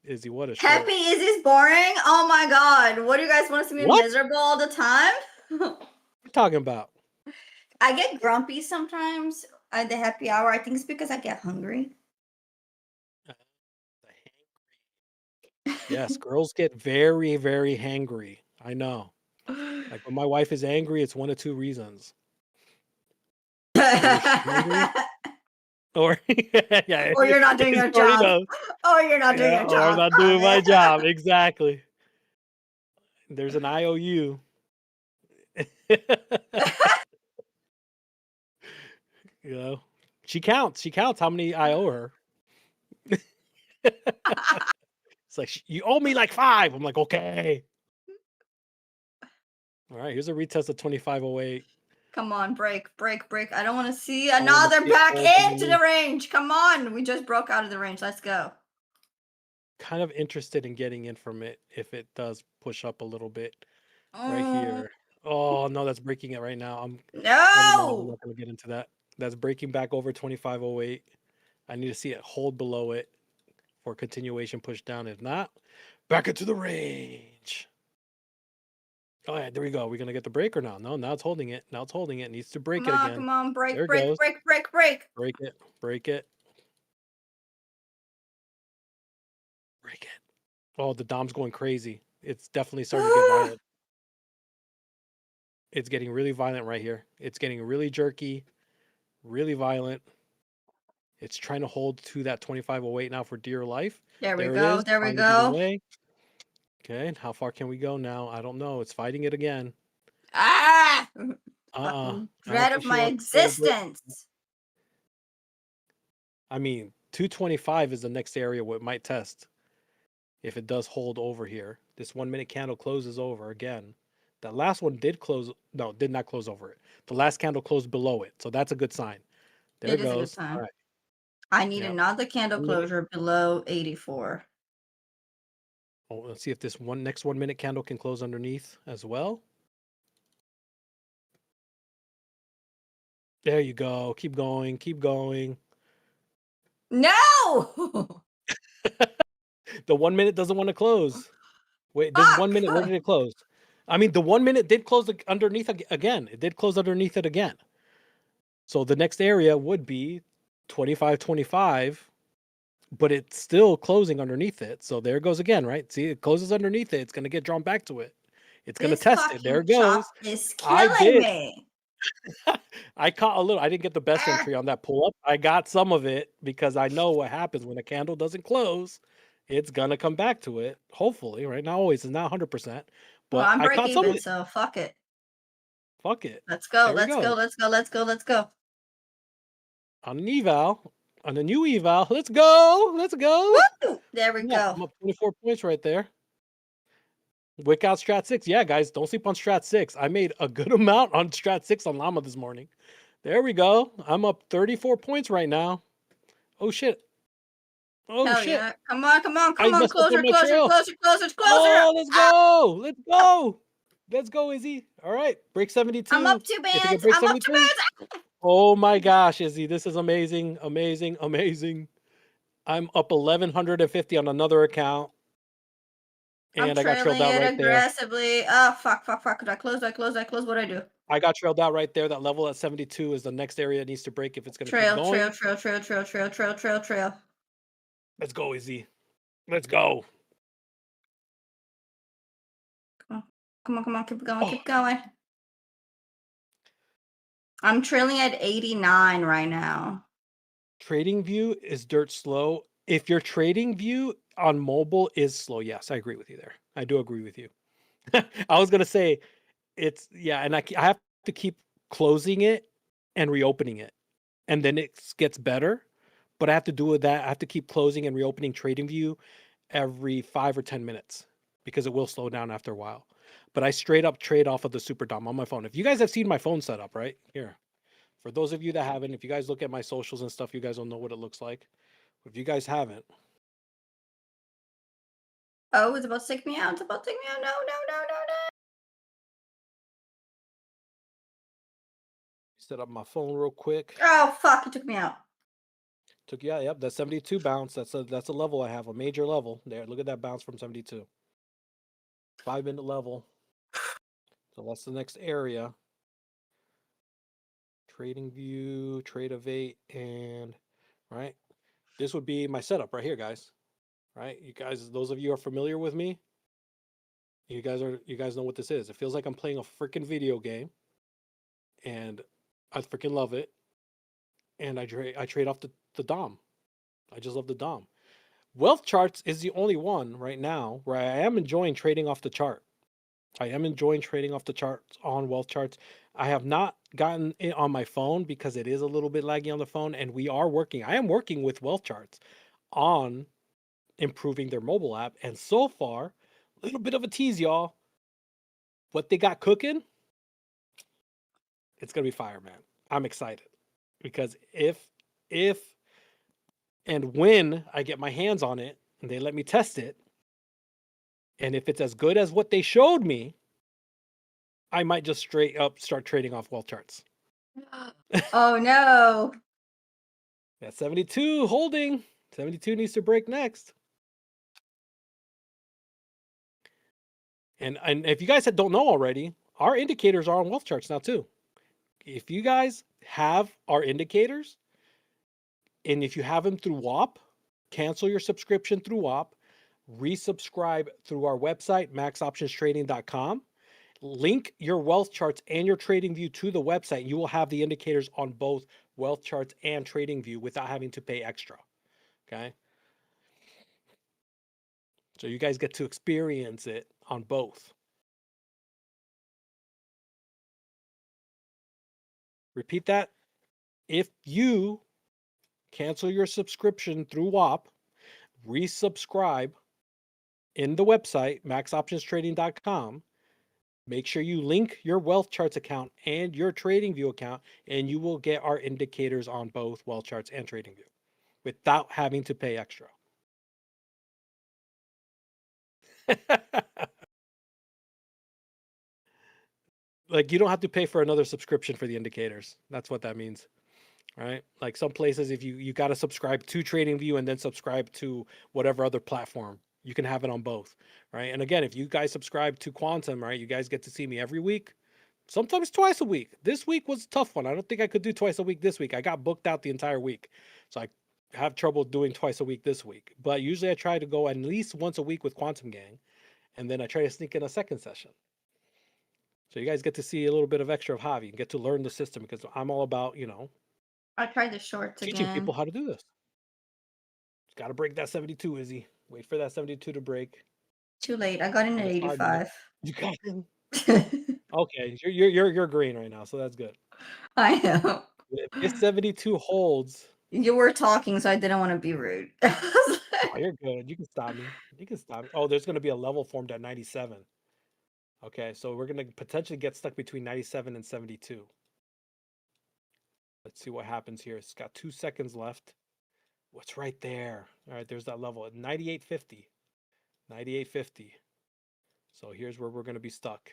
Izzy, what a short. Happy Izzy's boring. Oh my God, what do you guys want to see me miserable all the time? What are you talking about? I get grumpy sometimes at the happy hour. I think it's because I get hungry. Yes, girls get very, very hangry. I know. Like when my wife is angry, it's one of two reasons. Or yeah, or you're not doing your job. Or you're not doing your job. Or I'm not doing my job. Exactly. There's an IOU. You know, she counts how many I owe her. It's like, you owe me like 5. I'm like, okay. All right, here's a retest of 2508. Come on, break. I don't want to see another back into the range. Come on. We just broke out of the range. Let's go. Kind of interested in getting in from it if it does push up a little bit right here. Oh, no, that's breaking it right now. I'm not going to get into that. That's breaking back over 2508. I need to see it hold below it for continuation push down. If not, back into the range. Oh, yeah, there we go. Are we going to get the break or not? No, now it's holding it. It needs to break it again. Come on, break. Break it. Break it. Oh, the Dom's going crazy. It's definitely starting to get violent. It's getting really violent right here. It's getting really jerky, really violent. It's trying to hold to that 2508 now for dear life. There we go. Okay, and how far can we go now? I don't know. It's fighting it again. Dread of my existence. I mean, 225 is the next area where it might test. If it does hold over here. This 1 minute candle closes over again. That last one did not close over it. The last candle closed below it. So that's a good sign. There it goes. All right. I need another candle closure below 84. Oh, let's see if this next 1 minute candle can close underneath as well. There you go. Keep going. No! The 1 minute doesn't want to close. Wait, this 1 minute, where did it close? I mean, the 1 minute did close underneath again. It did close underneath it again. So the next area would be 25.25, but it's still closing underneath it. So there it goes again, right? See, it closes underneath it. It's going to get drawn back to it. It's going to test it. There it goes. Is I killing did. me. I caught a little. I didn't get the best Ah. entry on that pull up. I got some of it because I know what happens when a candle doesn't close. It's gonna come back to it. Hopefully, right now, always is not 100%. Well, But I'm I caught break some of even, it. so fuck it. Fuck it. Let's go. There we Let's go. go. Let's go. Let's go. Let's go. On an eval, on a new eval. Let's go. Let's go. Woo! There we Yeah, go. I'm up 24 points right there. Wick out Strat 6. Yeah, guys, don't sleep on Strat 6. I made a good amount on Strat 6 on Llama this morning. There we go. I'm up 34 points right now. Oh, shit. Oh, Hell shit. yeah. Come on, come on, I come on. messed up on Closer, my closer, trail. closer, closer, closer. Oh, let's go. Let's go. Let's go, Izzy. All right. Break 72. I'm up 2 If you can bands. break I'm up 2 73. bands. Oh my gosh, Izzy. This is amazing. Amazing. Amazing. I'm up 1,150 on another account. I'm And I got trailed trailing out it right there. aggressively. Oh, fuck, fuck, fuck. Could I close? I close. I close. What'd I do? I got trailed out right there. That level at 72 is the next area it needs to break if it's going to keep Trail, going. trail, trail, trail, trail, trail, trail, trail, trail. Let's go, Izzy. Let's go. Come on, come on. Keep going, keep going. I'm trailing at 89 right now. Trading view is dirt slow. If your trading view on mobile is slow, yes, I agree with you there. I do agree with you. I was going to say, it's, yeah, and I have to keep closing it and reopening it, and then it gets better. But I have to do with that. I have to keep closing and reopening trading view every 5 or 10 minutes because it will slow down after a while. But I straight up trade off of the Super Dom on my phone. If you guys have seen my phone setup, right here, for those of you that haven't, if you guys look at my socials and stuff, you guys don't know what it looks like. If you guys haven't, Oh, it's about to take me out. It's about to take me out. No, no, no, no, no. set up my phone real quick. Oh, fuck. It took me out. Took, yeah, yep. That's 72 bounce. That's a level I have, a major level. There, look at that bounce from 72. 5-minute level. So that's the next area. Trading view, trade of 8, and right. This would be my setup right here, guys. Right? You guys, those of you who are familiar with me, you guys know what this is. It feels like I'm playing a freaking video game. And I freaking love it. And I trade off the Dom. I just love the Dom. Wealth charts is the only one right now where I am enjoying trading off the chart. I am enjoying trading off the charts on wealth charts. I have not gotten it on my phone because it is a little bit laggy on the phone, and I am working with wealth charts on improving their mobile app. And so far, a little bit of a tease, y'all. What they got cooking, it's gonna be fire, man. I'm excited because if and when I get my hands on it and they let me test it, and if it's as good as what they showed me, I might just straight up start trading off wealth charts. Oh, no. At 72 holding. 72 needs to break next. And if you guys don't know already, our indicators are on wealth charts now too. If you guys have our indicators, and if you have them through WAP, cancel your subscription through WAP, resubscribe through our website, maxoptionstrading.com. Link your wealth charts and your trading view to the website. You will have the indicators on both wealth charts and trading view without having to pay extra. Okay. So you guys get to experience it on both. Repeat that. If you cancel your subscription through WAP, resubscribe in the website, maxoptionstrading.com, make sure you link your wealth charts account and your trading view account, and you will get our indicators on both wealth charts and trading view without having to pay extra. Like, you don't have to pay for another subscription for the indicators. That's what that means. Right? Like some places, if you got to subscribe to TradingView and then subscribe to whatever other platform, you can have it on both. Right? And again, if you guys subscribe to Quantum, right, you guys get to see me every week. Sometimes twice a week. This week was a tough one. I don't think I could do twice a week this week. I got booked out the entire week. So I have trouble doing twice a week this week. But usually I try to go at least once a week with Quantum Gang. And then I try to sneak in a second session. So you guys get to see a little bit of extra of Javi and get to learn the system because I'm all about, I tried the shorts teaching again. people how to do this. Got to break that 72, Izzy. Wait for that 72 to break. Too late. I got in at 85. You got in. Okay, you're green right now, so that's good. I know. If this 72 holds, you were talking, so I didn't want to be rude. oh, you're good. You can stop me. You can stop me. Oh, there's going to be a level formed at 97. Okay, so we're going to potentially get stuck between 97 and 72. Let's see what happens here. It's got 2 seconds left. What's right there? All right, there's that level at 98.50. 98.50. So here's where we're going to be stuck.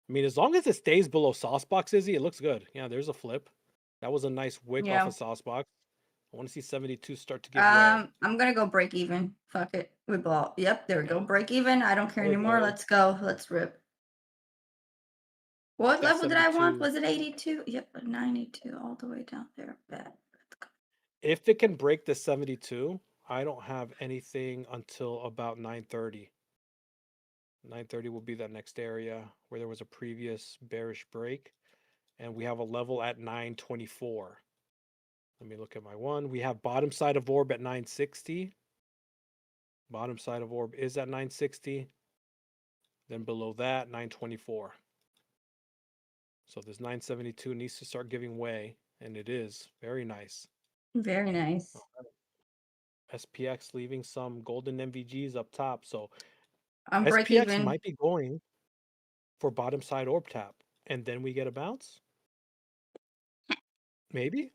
I mean, as long as it stays below Saucebox, Izzy, it looks good. Yeah, there's a flip. That was a nice wick off of Saucebox. I want to see 72 start to give way. I'm going to go break even. Fuck it. We blow. Yep, there we go. Break even. I don't care anymore. Let's go. Let's rip. What level did I want? Was it 82? Yep, 92 all the way down there. Bet. If it can break the 72, I don't have anything until about 9:30. 9:30 will be that next area where there was a previous bearish break. And we have a level at 924. Let me look at my one. We have bottom side of orb at 960. Bottom side of orb is at 960. Then below that, 924. So this 972 needs to start giving way, and it is. Very nice. Very nice. SPX leaving some golden MVGs up top. So I'm SPX might be going for bottom side orb tap, and then we get a bounce. Maybe.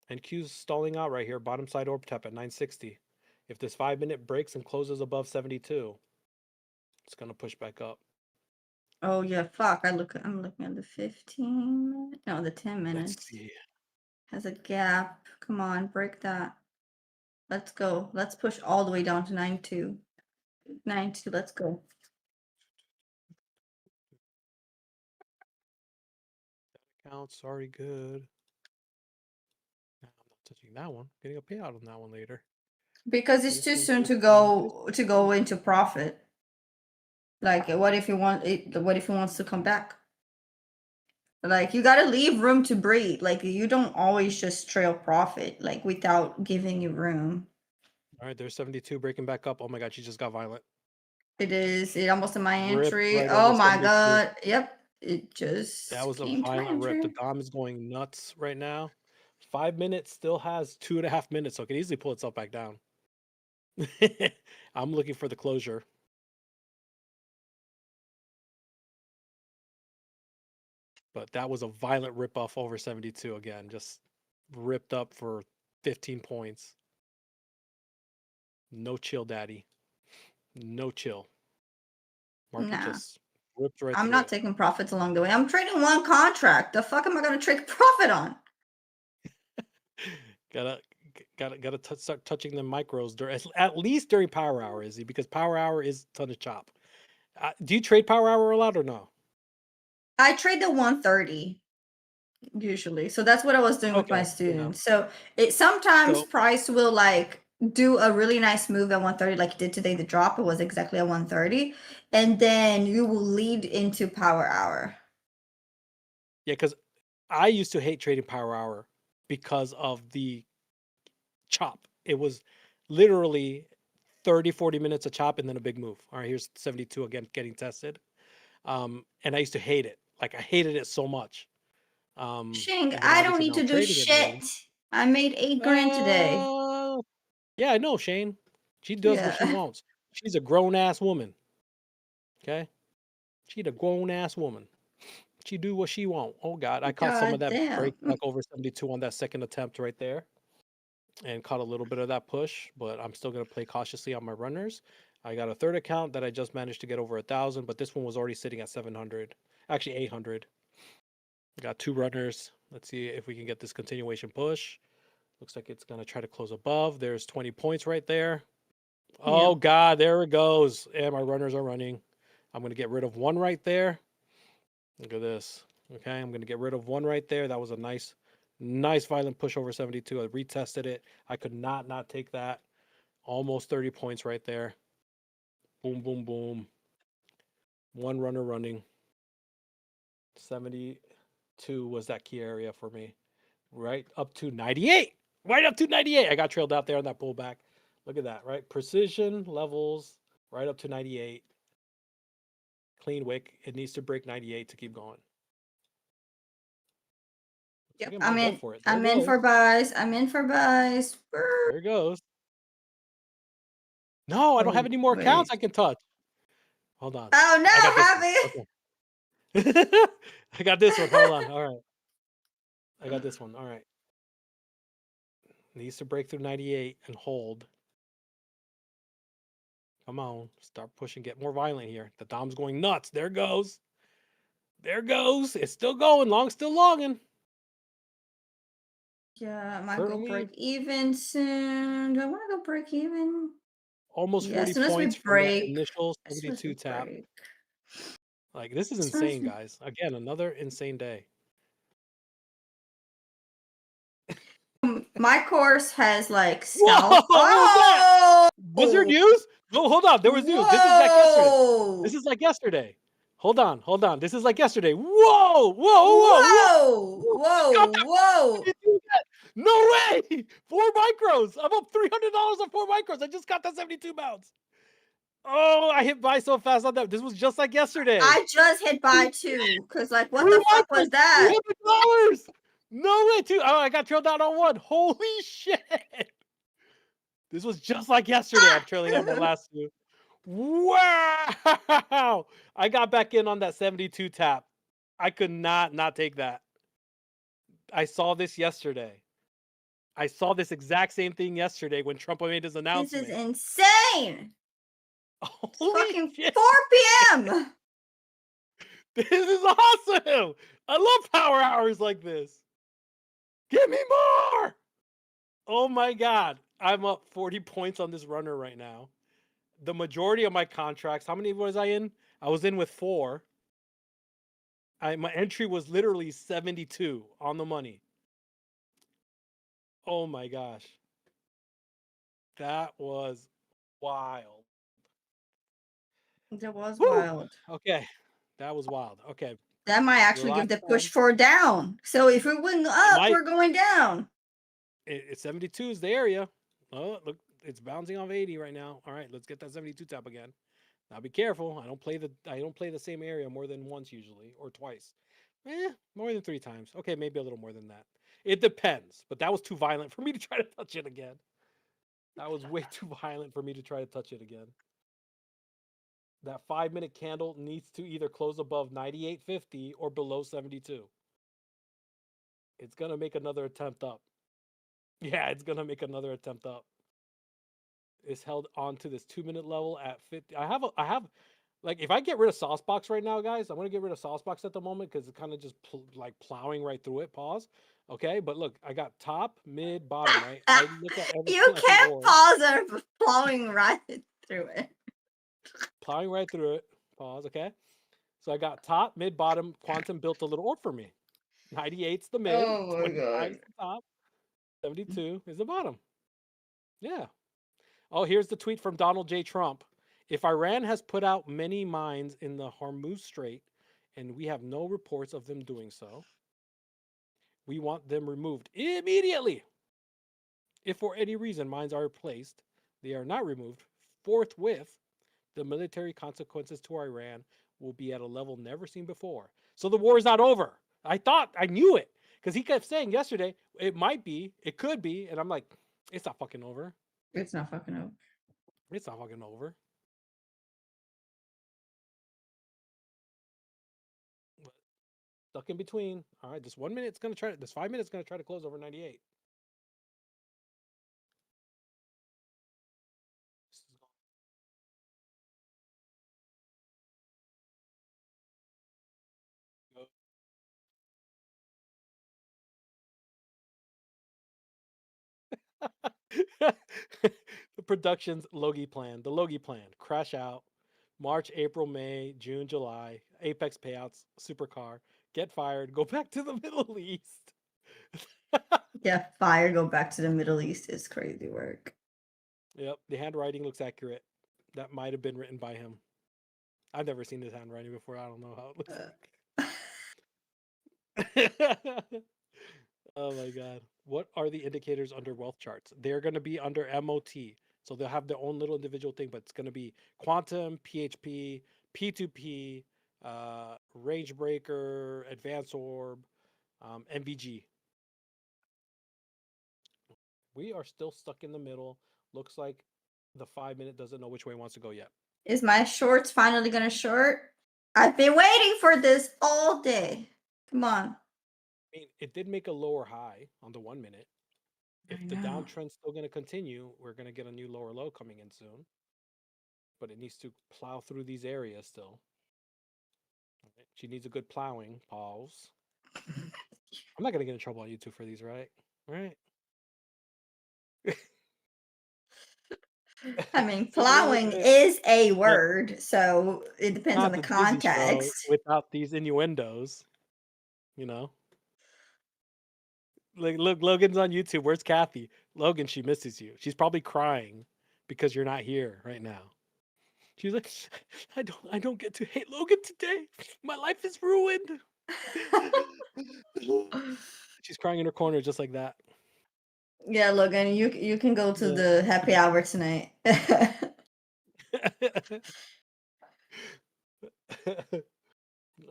And Q's stalling out right here. Bottom side orb tap at 960. If this 5-minute breaks and closes above 72, it's gonna push back up. Oh yeah, fuck. I'm looking at the 15 minutes. No, the 10 minutes. Let's see. Has a gap. Come on, break that. Let's go. Let's push all the way down to 92. 92, let's go. That account's already good. I'm not touching that one. Getting a payout on that one later. Because it's too soon to go into profit. Like, what if he wants to come back? Like, you gotta leave room to breathe. Like, you don't always just trail profit, like, without giving you room. All right, there's 72 breaking back up. Oh my god, she just got violent. It is. It almost in my entry. Right, oh my god. Yep. It just that was a violent rip. The Dom is going nuts right now. 5 minutes still has 2.5 minutes, so it can easily pull itself back down. I'm looking for the closure. But that was a violent rip off over 72 again. Just ripped up for 15 points. No chill, daddy. No chill. Market just ripped right I'm not taking profits along the way. I'm trading one contract. The fuck am I going to take profit on? gotta start touching the micros at least during power hour, Izzy, because power hour is a ton of chop. Do you trade power hour a lot or no? I trade the 130 usually. So that's what I was doing with my students. So it sometimes price will like do a really nice move at 130 like it did today. The drop, it was exactly at 130. And then you will lead into power hour. Yeah, because I used to hate trading power hour because of the chop. It was literally 30-40 minutes of chop and then a big move. All right, here's 72 again getting tested. And I used to hate it. Like, I hated it so much. Shing, I don't need to do shit. I made $8,000 today. Yeah, I know, Shane. She does what she wants. She's a grown-ass woman. Okay? She's a grown-ass woman. She do what she want. Oh, God. I caught some of that break back over 72 on that second attempt right there. And caught a little bit of that push, but I'm still going to play cautiously on my runners. I got a third account that I just managed to get over 1,000, but this one was already sitting at 700. Actually, 800. I got 2 runners. Let's see if we can get this continuation push. Looks like it's going to try to close above. There's 20 points right there. Oh, God, there it goes. And my runners are running. I'm going to get rid of one right there. Look at this. Okay, I'm going to get rid of one right there. That was a nice violent push over 72. I retested it. I could not take that. Almost 30 points right there. Boom, boom, boom. One runner running. 72 was that key area for me. Right up to 98. Right up to 98. I got trailed out there on that pullback. Look at that, right? Precision levels right up to 98. Clean wick. It needs to break 98 to keep going. Yep, I'm in. For it. I'm in for buys. I'm in for buys. There it goes. No, I don't have any more accounts I can touch. Hold on. Oh no, Javi. Okay. I got this one. Hold on. All right. I got this one. All right. Needs to break through 98 and hold. Come on. Start pushing. Get more violent here. The Dom's going nuts. There goes. There goes. It's still going. Still longing. Yeah, I might go break even soon. Do I want to go break even? Almost 40 points from that initial 72 tap. Like, this is insane, guys. Again, another insane day. My course has like scalp. Oh! Was there news? No, hold on. There was news. This is like yesterday. This is like yesterday. Hold on. This is like yesterday. Whoa! No way! 4 micros. I'm up $300 on 4 micros. I just got that 72 bounce. Oh, I hit buy so fast on that. This was just like yesterday. I just hit buy too. Cause like, what the fuck was that? $300. No way, too. Oh, I got trailed out on one. Holy shit. This was just like yesterday. I'm trailing out the last two. Wow. I got back in on that 72 tap. I could not take that. I saw this yesterday. I saw this exact same thing yesterday when Trump made his announcement. This is insane. Fucking shit. 4 p.m. This is awesome. I love power hours like this. Give me more. Oh my God. I'm up 40 points on this runner right now. The majority of my contracts, how many was I in? I was in with 4. My entry was literally 72 on the money. Oh my gosh. That was wild. That was wild. Okay. That was wild. Okay. That might actually give the push for down. So if we're going up, we're going down. 72 is the area. Oh, look, it's bouncing off 80 right now. All right, let's get that 72 tap again. Now be careful. I don't play the same area more than once usually, or twice. More than 3 times. Okay, maybe a little more than that. It depends. But that was too violent for me to try to touch it again. That was way too violent for me to try to touch it again. That 5-minute candle needs to either close above 98.50 or below 72. It's gonna make another attempt up. Yeah, it's gonna make another attempt up. It's held on to this 2-minute level at 50. I have like, if I get rid of Saucebox right now, guys, I'm gonna get rid of Saucebox at the moment because it's kind of just like plowing right through it. Pause. Okay, but look, I got top, mid, bottom, right? I look at you can't pause or plowing right through it. Plowing right through it. Pause. Okay. So I got top, mid, bottom. Quantum built a little orb for me. 98's the mid. Oh my God. The top. 72 is the bottom. Yeah. Oh, here's the tweet from Donald J. Trump. If Iran has put out many mines in the Hormuz Strait and we have no reports of them doing so, we want them removed immediately. If for any reason mines are replaced, they are not removed forthwith, the military consequences to Iran will be at a level never seen before. So the war is not over. I knew it because he kept saying yesterday, it might be, it could be. And I'm like, it's not fucking over. It's not fucking over. It's not fucking over. But stuck in between. All right, this 1 minute's gonna try. This 5 minutes gonna try to close over 98. The production's Logi plan. The Logi plan. Crash out. March, April, May, June, July, Apex payouts, supercar, get fired, go back to the Middle East. Yeah, fire, go back to the Middle East is crazy work. Yep, the handwriting looks accurate. That might have been written by him. I've never seen his handwriting before. I don't know how it looks like. Oh my God. What are the indicators under wealth charts? They're going to be under MOT. So they'll have their own little individual thing, but it's going to be quantum, PHP, P2P, range breaker, advanced orb, MVG. We are still stuck in the middle. Looks like the 5 minute doesn't know which way it wants to go yet. Is my shorts finally gonna short? I've been waiting for this all day. Come on. I mean, it did make a lower high on the 1 minute. If the downtrend's still going to continue, we're going to get a new lower low coming in soon. But it needs to plow through these areas still. Right. She needs a good plowing. Pause. I'm not going to get in trouble on YouTube for these, right? Right? I mean, plowing is a word, so it depends on the context. Without these innuendos, you know. Like, look, Logan's on YouTube. Where's Kathy? Logan, she misses you. She's probably crying because you're not here right now. She's like, I don't get to hate Logan today. My life is ruined. She's crying in her corner just like that. Yeah, Logan, you can go to the happy hour tonight.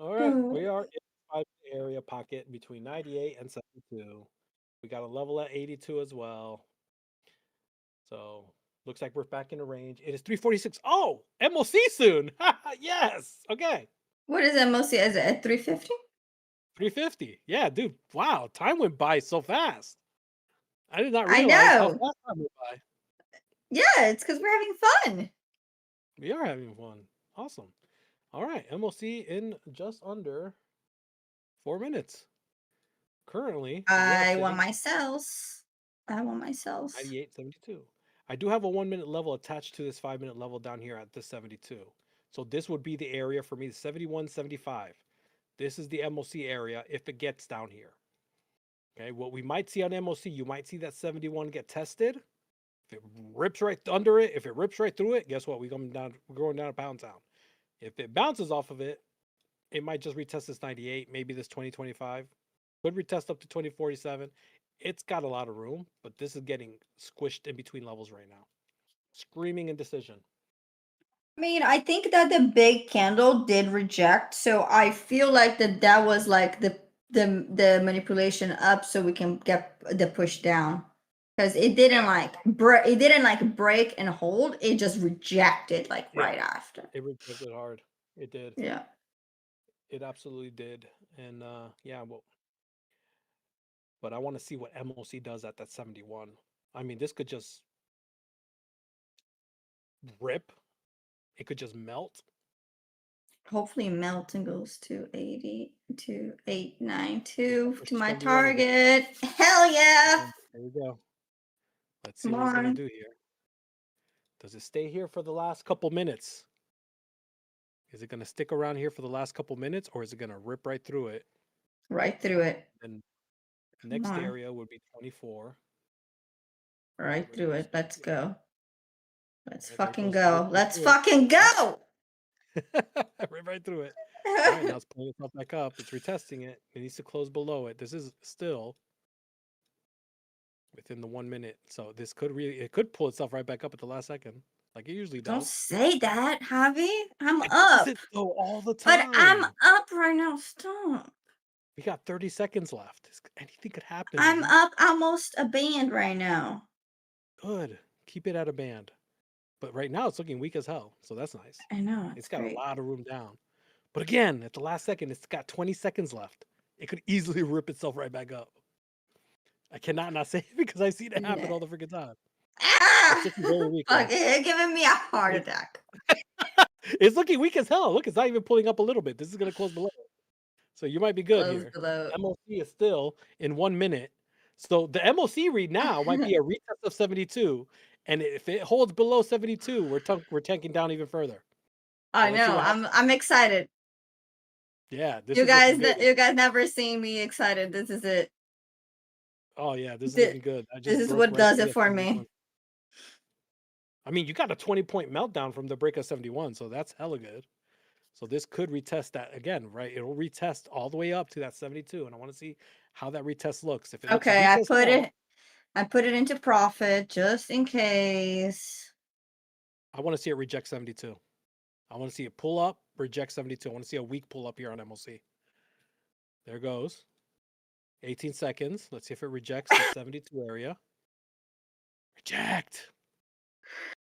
All right, we are in the area pocket between 98 and 72. We got a level at 82 as well. So looks like we're back in the range. It is 346. Oh, MOC soon. Yes. Okay. What is MOC? Is it at 350? 350. Yeah, dude. Wow. Time went by so fast. I did not realize how fast time went by. Yeah, it's because we're having fun. We are having fun. Awesome. All right. MOC in just under 4 minutes. Currently, I want my cells. 98.72. I do have a 1 minute level attached to this 5 minute level down here at the 72. So this would be the area for me, 71.75. This is the MOC area if it gets down here. Okay, what we might see on MOC, you might see that 71 get tested. If it rips right under it, if it rips right through it, guess what? We're going down to Pound Town. If it bounces off of it, it might just retest this 98, maybe this 2025. Could retest up to 2047. It's got a lot of room, but this is getting squished in between levels right now. Screaming indecision. I mean, I think that the big candle did reject, so I feel like that was like the manipulation up, so we can get the push down, because it didn't break and hold. It just rejected right after. It rejected hard. It did. Yeah. It absolutely did, and yeah, well. But I want to see what MOC does at that 71. I mean, this could just rip. It could just melt. Hopefully melt and goes to 80 to 892 to my target. Hell yeah. There we go. Let's see what it's going to do here. Does it stay here for the last couple minutes? Is it going to stick around here for the last couple minutes, or is it going to rip right through it? Right through it. And next area would be 24. Right through it. Let's go. Let's fucking go. Let's fucking go. Right through it. All right, now it's pulling itself back up. It's retesting it. It needs to close below it. This is still within the 1 minute. So this could it could pull itself right back up at the last second, like it usually does. Don't say that, Javi. I'm up. It though all the time. But I'm up right now. Stop. We got 30 seconds left. Anything could happen. I'm up almost a band right now. Good. Keep it at a band. But right now it's looking weak as hell. So that's nice. I know. It's got great. A lot of room down. But again, at the last second, it's got 20 seconds left. It could easily rip itself right back up. I cannot not say it because I see it happen all the freaking time. It's very weak. You're giving me a heart attack. It's looking weak as hell. Look, it's not even pulling up a little bit. This is going to close below. So you might be good here. Below. MOC is still in 1 minute. So the MOC read now might be a retest of 72. And if it holds below 72, we're tanking down even further. I know. I'm excited. Yeah, you guys never seen me excited. This is it. Oh yeah, this is looking good. This is what does it for me. I mean, you got a 20-point meltdown from the break of 71, so that's hella good. So this could retest that again, right? It'll retest all the way up to that 72, and I want to see how that retest looks. If it looks okay, I put it into profit just in case. I want to see it reject 72. I want to see it pull up, reject 72. I want to see a weak pull up here on MOC. There goes. 18 seconds. Let's see if it rejects the 72 area. Reject.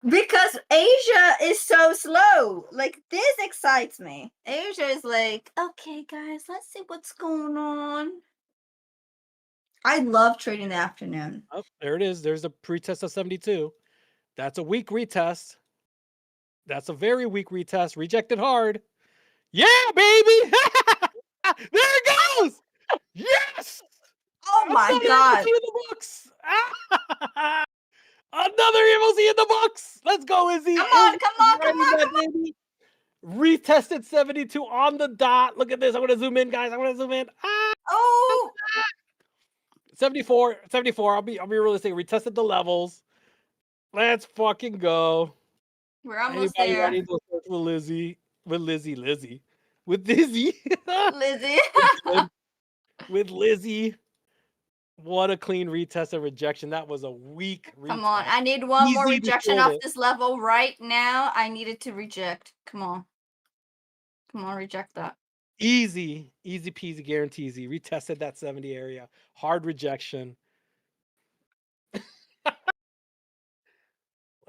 Because Asia is so slow. Like, this excites me. Asia is like, okay, guys, let's see what's going on. I love trading the afternoon. Oh, there it is. There's a pretest of 72. That's a weak retest. That's a very weak retest. Rejected hard. Yeah, baby. There it goes. Yes. Oh my God. In the books. Another MOC in the books. Let's go, Izzy. Come on. Baby. Retested 72 on the dot. Look at this. I'm going to zoom in, guys. 74. I'll be realistic. Retested the levels. Let's fucking go. We're almost there. Ready to search with Lizzie. With Lizzie. With Lizzie. With Lizzie. What a clean retest and rejection. That was a weak retest. Come on. I need one more rejection off this level right now. I needed to reject. Come on, reject that. Easy peasy, guarantee easy. Retested that 70 area. Hard rejection.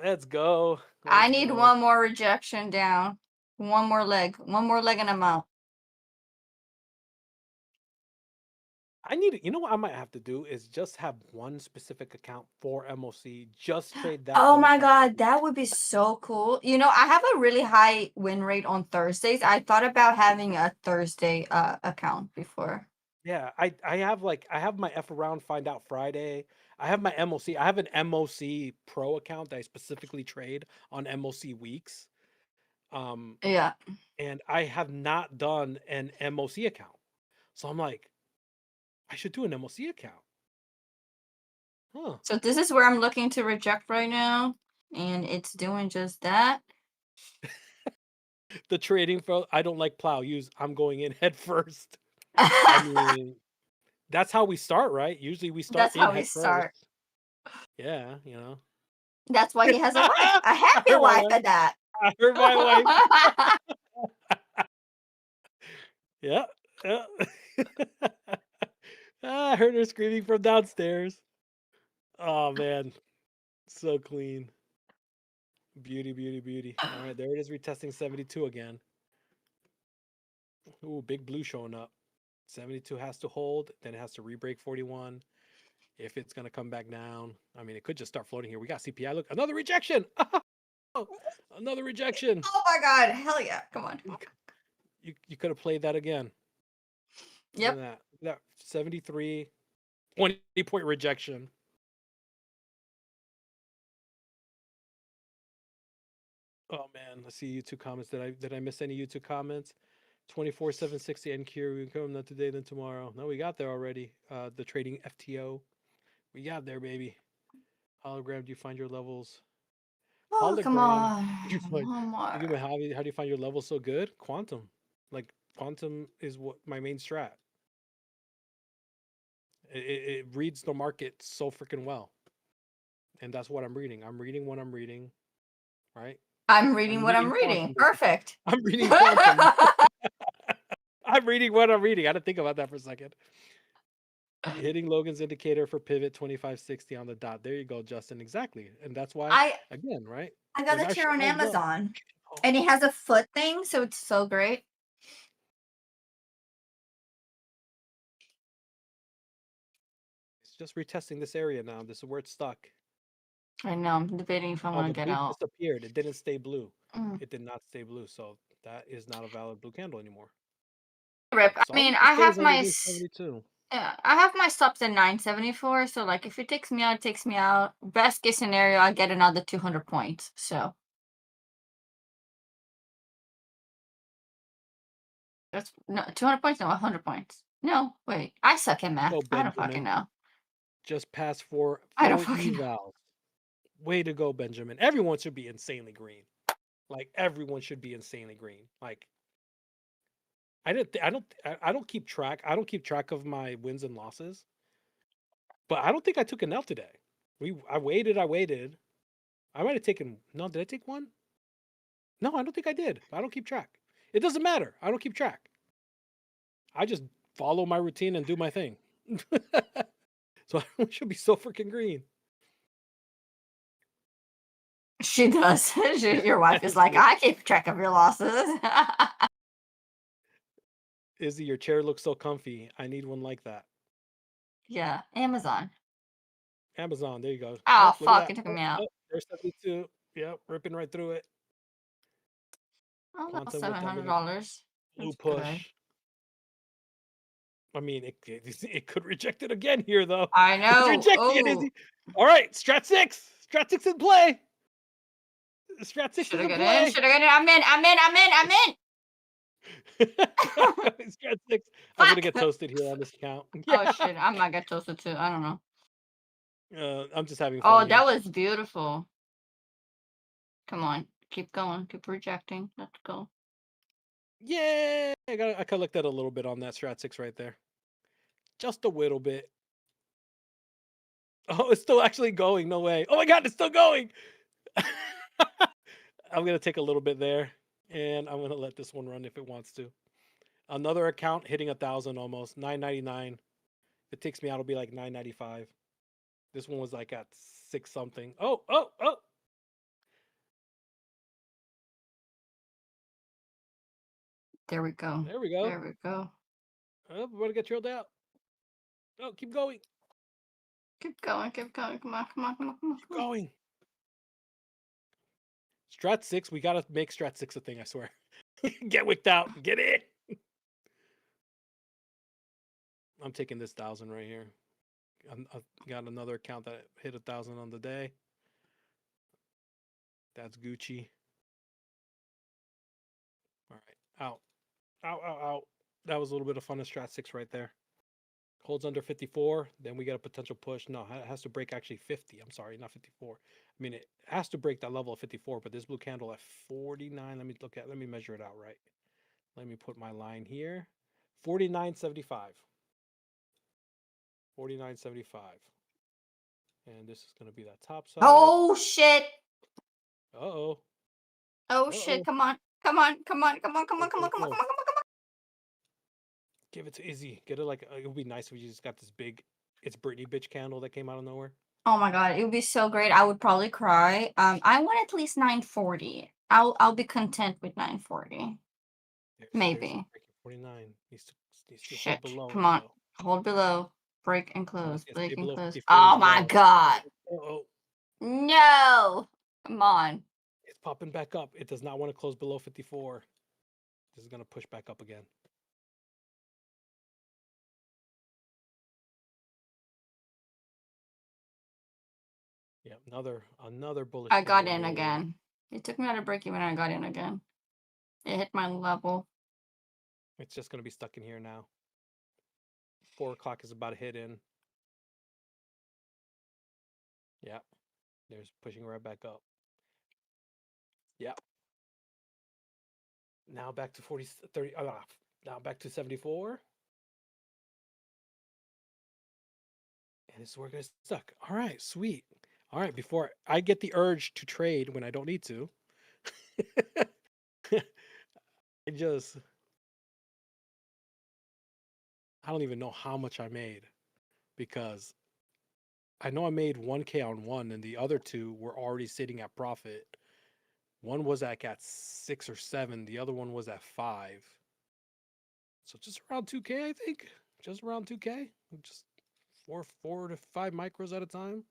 Let's go. I need one more rejection down. One more leg and I'm out. You know what I might have to do is just have one specific account for MOC. Just trade that. Oh my God, that would be so cool. You know, I have a really high win rate on Thursdays. I thought about having a Thursday account before. Yeah, I have my F around find out Friday. I have my MOC. I have an MOC Pro account that I specifically trade on MOC weeks. Yeah. And I have not done an MOC account. So I'm like, I should do an MOC account. Huh. So this is where I'm looking to reject right now. And it's doing just that. The trading for I don't like plow use. I'm going in head first. I mean, that's how we start, right? Usually we start. That's how we start. Yeah, you know. That's why he has a wife, a happy wife at that. I heard my wife. Yeah. I heard her screaming from downstairs. Oh man, so clean. Beauty. All right, there it is, retesting 72 again. Ooh, big blue showing up. 72 has to hold, then it has to re-break 41. If it's gonna come back down, I mean, it could just start floating here. We got CPI. Look, another rejection. Another rejection. Oh my God, hell yeah! Come on. You could have played that again. Yep. That 73, 20-point rejection. Oh man, let's see YouTube comments. Did I miss any YouTube comments? 24/760 NQ. We come not today, then tomorrow. No, we got there already. The trading FTO. We got there, baby. Hologram, do you find your levels? Oh, come on. How do you find your levels so good? Quantum. Like, quantum is what my main strat. It reads the market so freaking well. And that's what I'm reading. I'm reading what I'm reading. Right? I'm reading what I'm reading. Perfect. I'm reading quantum. I'm reading what I'm reading. I had to think about that for a second. Hitting Logan's indicator for pivot 2560 on the dot. There you go, Justin. Exactly. And that's why, again, right? I got the chair on Amazon. And it has a foot thing, so it's so great. It's just retesting this area now. This is where it's stuck. I know. I'm debating if I want to get out. It disappeared. It didn't stay blue. It did not stay blue. So that is not a valid blue candle anymore. Rip. I mean, I have my 72. Yeah, I have my stops at 974. So like, if it takes me out, it takes me out. Best case scenario, I get another 200 points. So That's no 200 points. No, 100 points. No, wait. I suck at math. I don't fucking know. Just passed for I don't 4 fucking know. evals. Way to go, Benjamin. Everyone should be insanely green. Like everyone should be insanely green. Like I don't keep track. I don't keep track of my wins and losses. But I don't think I took an L today. I waited. I might have taken. No, did I take one? No, I don't think I did. I don't keep track. It doesn't matter. I don't keep track. I just follow my routine and do my thing. So I should be so freaking green. She does. Your wife is like, I keep track of your losses. Izzy, your chair looks so comfy. I need one like that. Yeah, Amazon. Amazon, there you go. Oh, fuck, it it took me out. There's 72. Yep, ripping right through it. Oh, that was Quantum with that $700. blue That's push. good. I mean, it could reject it again here, though. I know. It's rejecting it, Izzy. All right, Strat 6. Strat 6 in play. Strat 6 is in play. Should I get in? I'm in. Strat 6. I'm going to get toasted here on this account. Oh, shit. I might get toasted, too. I don't know. I'm just having fun. Oh, that was beautiful. Come on. Keep going. Keep rejecting. Let's go. Yeah. I collected a little bit on that Strat 6 right there. Just a little bit. Oh, it's still actually going. No way. Oh my God, it's still going. I'm going to take a little bit there. And I'm going to let this one run if it wants to. Another account hitting 1,000 almost. 999. If it takes me out, it'll be like 995. This one was like at 6 something. Oh. There we go. Oh, we're going to get trailed out. Oh, keep going. Keep going. Come on. Keep going. Strat 6, we got to make Strat 6 a thing, I swear. Get wicked out. Get it. I'm taking this 1,000 right here. I got another account that hit 1,000 on the day. That's Gucci. All right. Out. That was a little bit of fun in Strat 6 right there. Holds under 54. Then we get a potential push. No, it has to break actually 50. I'm sorry, not 54. I mean, it has to break that level of 54, but this blue candle at 49. Let me measure it out right. Let me put my line here. 49.75. 49.75. And this is going to be that top side. Oh, shit. Uh-oh. Oh, shit. Come on. Give it to Izzy. Get it like, it would be nice if you just got this big, it's Britney bitch candle that came out of nowhere. Oh my God, it would be so great. I would probably cry. I want at least 940. I'll be content with 940. Maybe. 49. Needs to Shit. hold below. Come on. Hold below. Break and close. Break and close. 54 Oh as my well. God. Uh-oh. No. Come on. It's popping back up. It does not want to close below 54. This is going to push back up again. Yeah, another bullish. I got in again. It took me out of break even and I got in again. It hit my level. It's just going to be stuck in here now. 4 o'clock is about to hit in. Yeah. There's pushing right back up. Yeah. Now back to 30. Now back to 74. And this is where it gets stuck. All right, sweet. All right, before I get the urge to trade when I don't need to, I don't even know how much I made because I know I made 1K on one and the other two were already sitting at profit. One was at 6 or 7. The other one was at 5. So just around 2K, I think. Just around 2K. Just 4 to 5 micros at a time.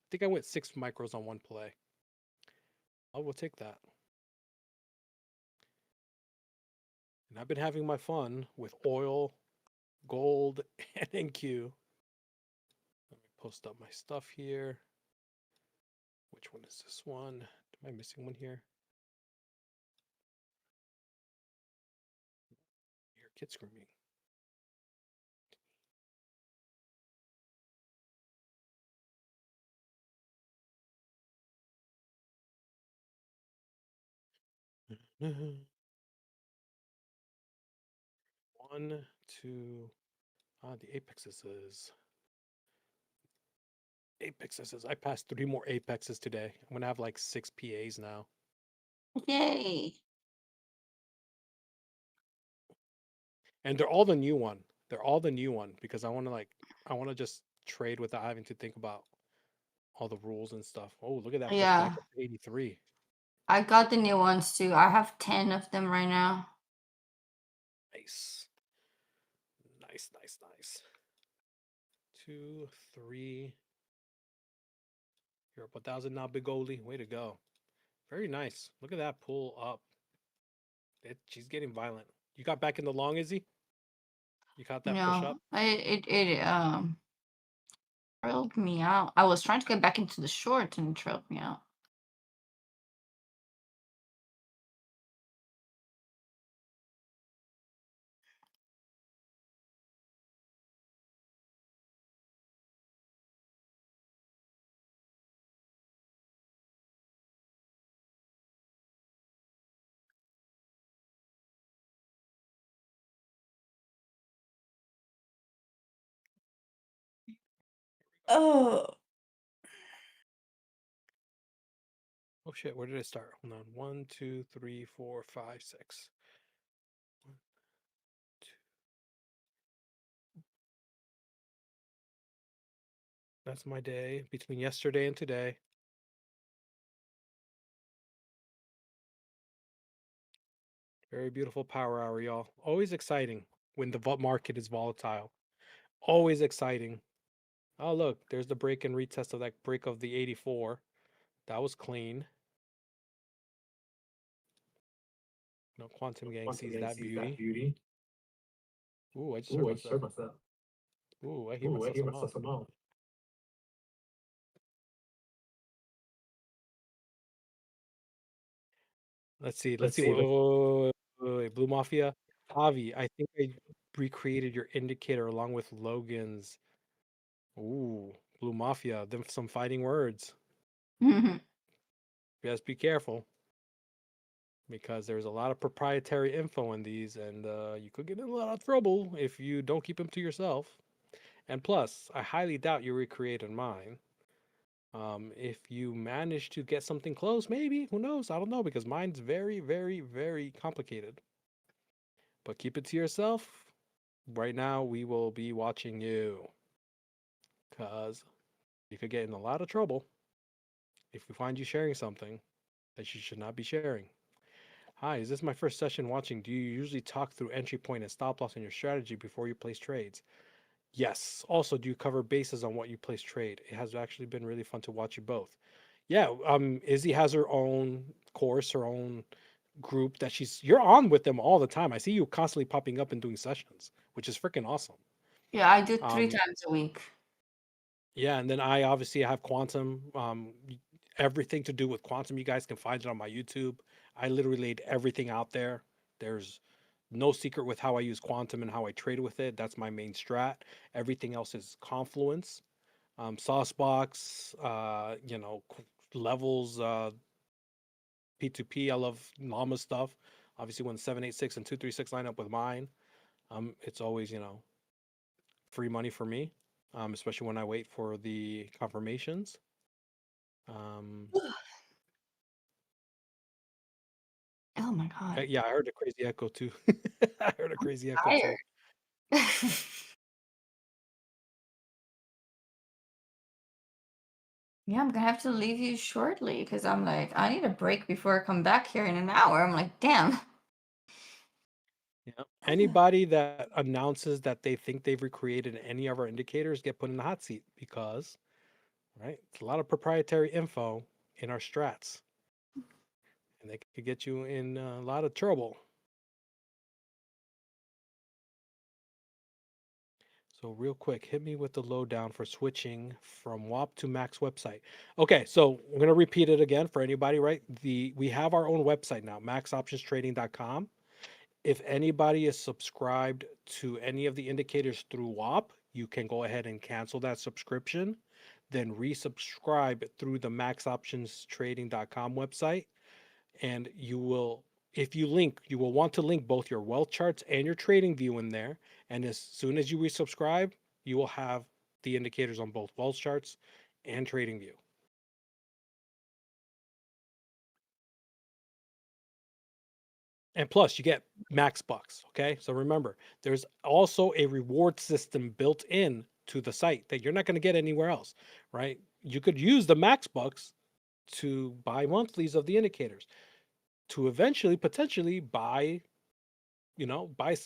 I think I went 6 micros on one play. I will take that. And I've been having my fun with oil, gold, and NQ. Let me post up my stuff here. Which one is this one? Am I missing one here? Here kid screaming. One, two. The apexes. Apexes. I passed 3 more apexes today. I'm gonna have like 6 PAs now. Yay! And they're all the new one. They're all the new one because I want to just trade without having to think about all the rules and stuff. Oh, look at that push back Yeah, up to 83. I got the new ones too. I have 10 of them right now. Nice. Nice, nice, nice. 2, 3. You're up 1,000 now, big goalie. Way to go. Very nice. Look at that pull up. She's getting violent. You got back in the long, Izzy? You caught that push up? No, it trailed me out. I was trying to get back into the short and it trailed me out. Oh, Oh shit, where did it start? Hold on. 1, 2, 3, 4, 5, 6. 1, 2. That's my day between yesterday and today. Very beautiful power hour, y'all. Always exciting when the market is volatile. Always exciting. Oh, look, there's the break and retest of that break of the 84. That was clean. No, Quantum Gang sees that beauty. Ooh, I just heard myself. Ooh, I hear myself somehow. Let's see. Wait. Blue Mafia. Javi, I think I recreated your indicator along with Logan's. Ooh, Blue Mafia. Them some fighting words. Yes, be careful. Because there's a lot of proprietary info in these, and you could get in a lot of trouble if you don't keep them to yourself. And plus, I highly doubt you recreated mine. If you manage to get something close, maybe, who knows? I don't know, because mine's very, very, very complicated. But keep it to yourself. Right now, we will be watching you, because you could get in a lot of trouble if we find you sharing something that you should not be sharing. Hi, is this my first session watching? Do you usually talk through entry point and stop loss in your strategy before you place trades? Yes. Also, do you cover bases on what you place trade? It has actually been really fun to watch you both. Yeah, Izzy has her own course, her own group that you're on with them all the time. I see you constantly popping up and doing sessions, which is freaking awesome. yeah, I do 3 times a week. Yeah, and then I obviously have quantum. Everything to do with quantum, you guys can find it on my YouTube. I literally laid everything out there. There's no secret with how I use quantum and how I trade with it. That's my main strat. Everything else is confluence, saucebox, levels, P2P. I love Lama stuff. Obviously, when 786 and 236 line up with mine, it's always free money for me, especially when I wait for the confirmations. Oh my god. Yeah, I heard a crazy echo too. I heard a crazy echo too. Tired. Yeah, I'm gonna have to leave you shortly because I'm like, I need a break before I come back here in an hour. I'm like, damn. Yeah. Anybody that announces that they think they've recreated any of our indicators get put in the hot seat because, right, it's a lot of proprietary info in our strats, and they could get you in a lot of trouble. So real quick, hit me with the lowdown for switching from WAP to Max website. Okay, so I'm gonna repeat it again for anybody, right? We have our own website now, maxoptionstrading.com. If anybody is subscribed to any of the indicators through WAP, you can go ahead and cancel that subscription, then resubscribe through the maxoptionstrading.com website. And you will, if you link, you will want to link both your wealth charts and your trading view in there. And as soon as you resubscribe, you will have the indicators on both wealth charts and trading view. And plus, you get max bucks. Okay. So remember, there's also a reward system built in to the site that you're not going to get anywhere else, right? You could use the max bucks to buy monthlies of the indicators to eventually potentially buy, buy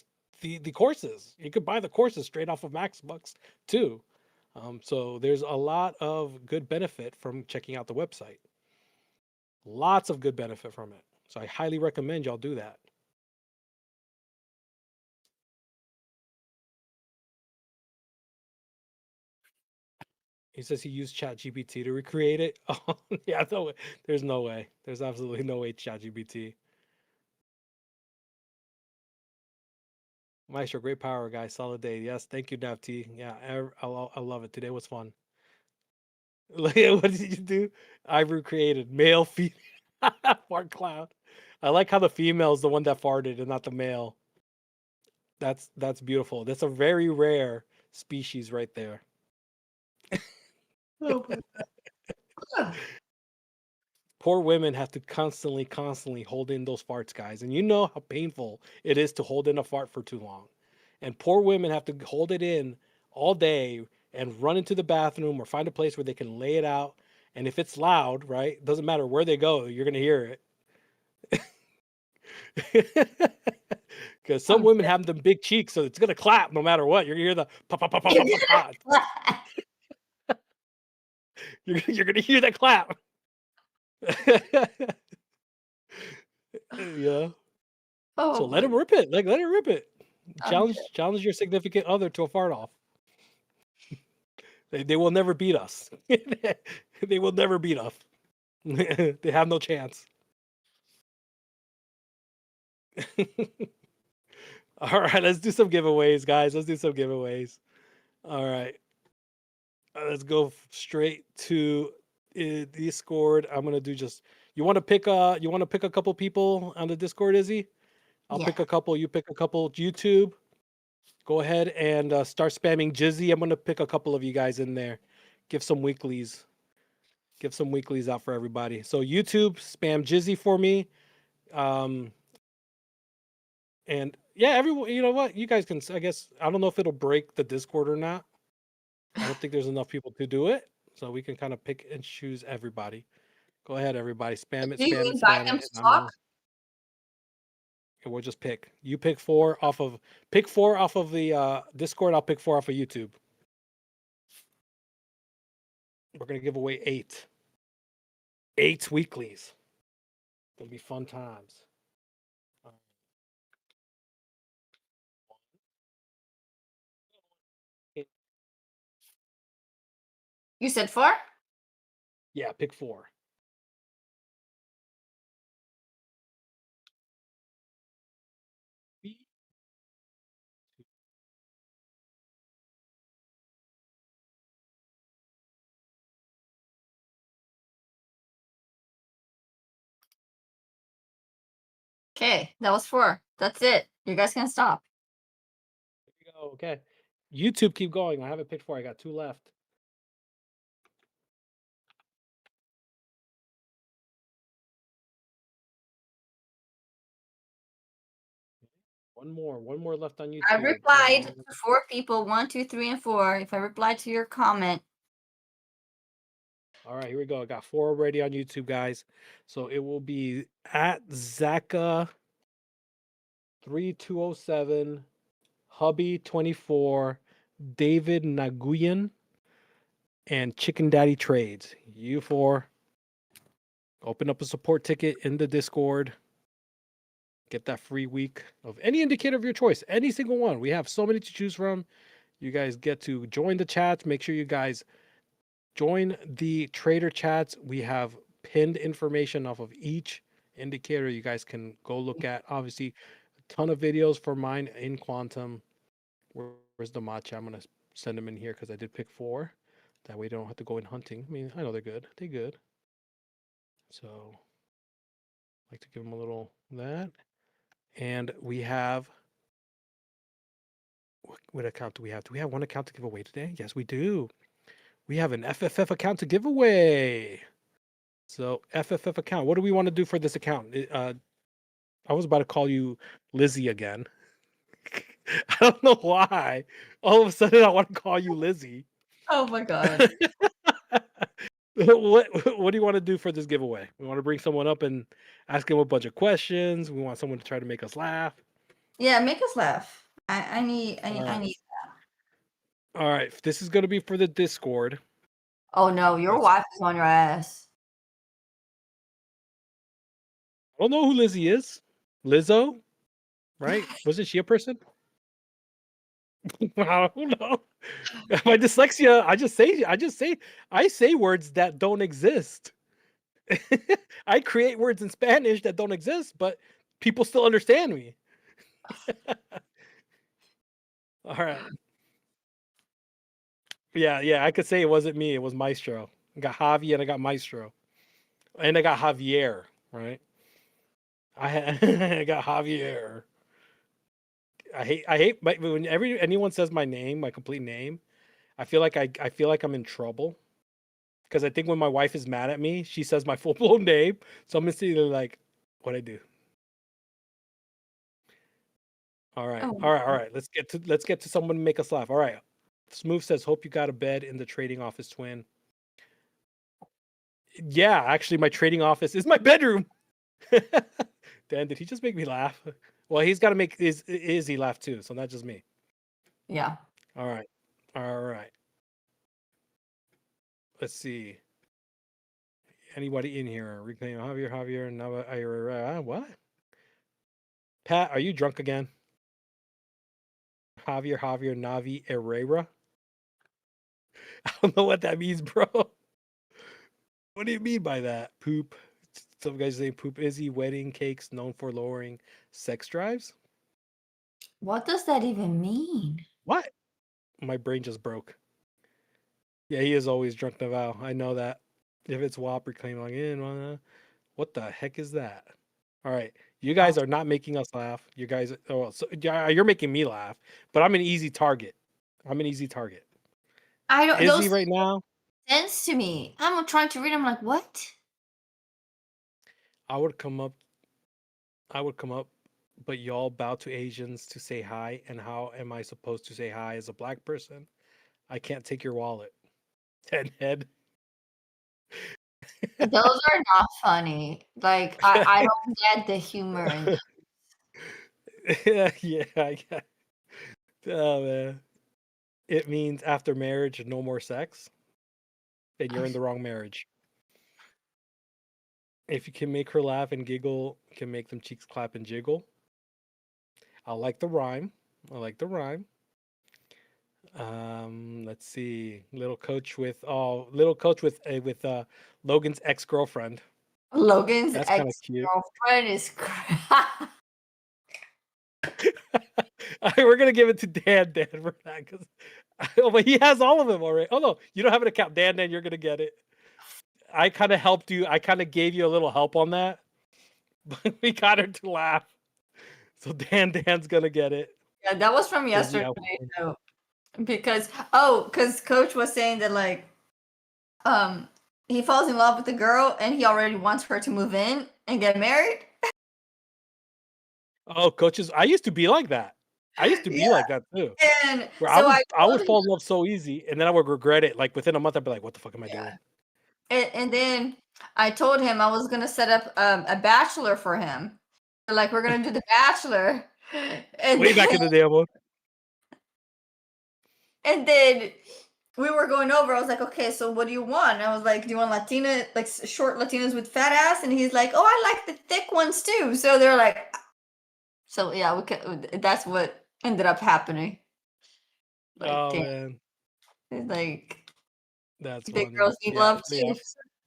the courses. You could buy the courses straight off of max bucks too. So there's a lot of good benefit from checking out the website. Lots of good benefit from it. So I highly recommend y'all do that. He says he used ChatGPT to recreate it. Oh, yeah, no way. There's no way. There's absolutely no way ChatGPT. Maestro, great power, guys. Solid day. Yes, thank you, Nafty. Yeah, I love it. Today was fun. What did you do? I recreated male, female, fart cloud. I like how the female is the one that farted and not the male. That's beautiful. That's a very rare species right there. Oh my God. Poor women have to constantly hold in those farts, guys. And you know how painful it is to hold in a fart for too long. And poor women have to hold it in all day and run into the bathroom or find a place where they can lay it out. And if it's loud, right? Doesn't matter where they go, you're going to hear it. Because some women have them big cheeks, so it's going to clap no matter what. You're going to hear the pop, pop, pop, pop, pop, pop. You're going to hear that clap. Yeah. Oh So let him rip it. Like, let it rip it. Okay. Challenge your significant other to a fart off. They will never beat us. They will never beat us. They have no chance. All right, let's do some giveaways, guys. Let's do some giveaways. All right. Let's go straight to Discord. I'm gonna do just you want to pick a couple people on the Discord, Izzy? I'll pick Yeah. a couple, you pick a couple. YouTube. Go ahead and start spamming Jizzy. I'm gonna pick a couple of you guys in there. Give some weeklies. Give some weeklies out for everybody. So YouTube, spam Jizzy for me. And yeah, everyone, you know what? You guys can, I guess, I don't know if it'll break the Discord or not. I don't think there's enough people to do it. So we can kind of pick and choose everybody. Go ahead, everybody. Spam it, Do you spam it, invite spam them it. to And talk? we'll just pick. You pick four off of the Discord. I'll pick 4 off of YouTube. We're gonna give away 8. 8 weeklies. Gonna be fun times. You said 4? Yeah, pick 4. Okay, that was 4. That's it. You guys can stop. There you go. Okay. YouTube, keep going. I haven't picked 4. I got 2 left. One more left on YouTube. I replied to 4 people, 1, 2, 3, and 4. If I replied to your comment. All right, here we go. I got 4 already on YouTube, guys. So it will be at Zaka 3207, Hubby 24, David Naguyan, and Chicken Daddy Trades. You 4. Open up a support ticket in the Discord. Get that free week of any indicator of your choice, any single one. We have so many to choose from. You guys get to join the chats. Make sure you guys join the trader chats. We have pinned information off of each indicator you guys can go look at. Obviously, ton of videos for mine in quantum. Where's the matcha? I'm gonna send them in here because I did pick 4. That way, they don't have to go in hunting. I mean, I know they're good. They're good. So, I like to give them a little that. And we have. What account do we have? Do we have one account to give away today? Yes, we do. We have an FFF account to give away. So FFF account. What do we want to do for this account? I was about to call you Lizzie again. I don't know why. All of a sudden, I want to call you Lizzie. Oh my god. What do you want to do for this giveaway? We want to bring someone up and ask him a bunch of questions. We want someone to try to make us laugh. Yeah, make us laugh. I need All that. All right, this is going to be for the Discord. Oh no, your wife is on your ass. I don't know who Lizzie is. Lizzo, right? Wasn't she a person? I don't know. My dyslexia. I say words that don't exist. I create words in Spanish that don't exist, but people still understand me. All right. Yeah, I could say it wasn't me. It was Maestro. I got Javi and I got Maestro. And I got Javier, right? I got Javier. I hate when anyone says my name, my complete name, I feel like I'm in trouble. Because I think when my wife is mad at me, she says my full blown name. So I'm instantly like, what I do. All right. Oh. All right. Let's get to someone to make us laugh. All right. Smooth says, hope you got a bed in the trading office, twin. Yeah, actually, my trading office is my bedroom. Dan, did he just make me laugh? Well, he's got to make Izzy laugh too, so not just me. Yeah. All right. Let's see. Anybody in here? Reclaim Javier, Nava, what? Pat, are you drunk again? Javier, Navi, Herrera. I don't know what that means, bro. What do you mean by that? Poop. Some guys say poop. Izzy, wedding cakes known for lowering sex drives. What does that even mean? What? My brain just broke. Yeah, he is always drunk, Naval. I know that. If it's WAP, reclaim login. What the heck is that? All right. You guys are not making us laugh. You guys, you're making me laugh, but I'm an easy target. I don't. Izzy right now. Sense to me. I'm trying to read. I'm like, what? I would come up, but y'all bow to Asians to say hi. And how am I supposed to say hi as a black person? I can't take your wallet. 10 head. Those are not funny. Like, I don't get the humor in them. Yeah, I get. Oh man. It means after marriage, no more sex. Then you're in the wrong marriage. If you can make her laugh and giggle, can make them cheeks clap and jiggle. I like the rhyme. Let's see. Little coach with Logan's ex-girlfriend. Logan's That's kind of cute. ex-girlfriend is crap. All right, we're gonna give it to Dan for that because but he has all of them already. Oh no, you don't have an account, Dan. You're gonna get it. I kind of helped you. I kind of gave you a little help on that, but we got her to laugh. So Dan's gonna get it. Yeah, that was from yesterday though. Because Coach was saying that like he falls in love with the girl and he already wants her to move in and get married. Oh, coaches, I used to be like that. I used to be like that too. And where so I would fall in love so easy, and then I would regret it. Like within a month, I'd be like, "What the fuck am I doing?" And then I told him I was gonna set up a bachelor for him. Like we're gonna do the bachelor. And way back in the day, and then we were going over. I was like, okay, so what do you want? I was like, do you want Latina, like short Latinas with fat ass? And he's like, oh, I like the thick ones too. So they're like, so yeah, that's what ended up happening. Like, oh man, it's like that's big funny. girls need love too. Yeah.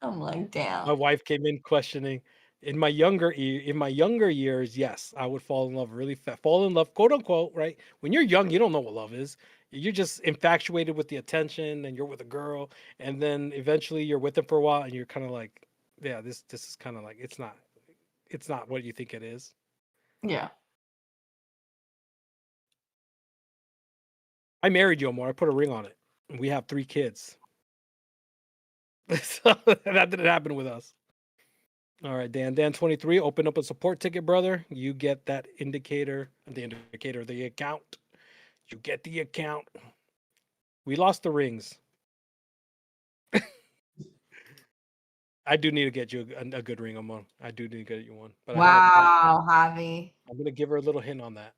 I'm like, damn. My wife came in questioning. In my younger years, yes, I would fall in love really fast. Fall in love, quote unquote, right? When you're young, you don't know what love is. You're just infatuated with the attention, and you're with a girl, and then eventually you're with them for a while, and you're kind of like, yeah, this is kind of like it's not what you think it is. Yeah. I married you, Amor. I put a ring on it. We have 3 kids. So that didn't happen with us. All right, Dan 23, open up a support ticket, brother. You get that indicator, the account. You get the account. We lost the rings. I do need to get you a good ring, Amon. I do need to get you one. But wow, Javi. I'm going to give her a little hint on that.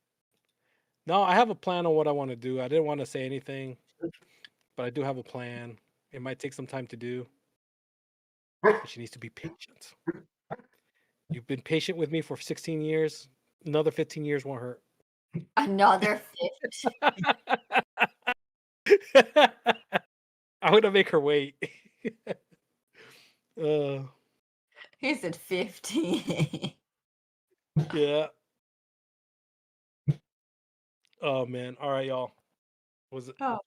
No, I have a plan on what I want to do. I didn't want to say anything, but I do have a plan. It might take some time to do. But she needs to be patient. You've been patient with me for 16 years. Another 15 years won't hurt. Another 50. I'm going to make her wait. He said 50. Yeah. Oh, man. All right, y'all. Was it a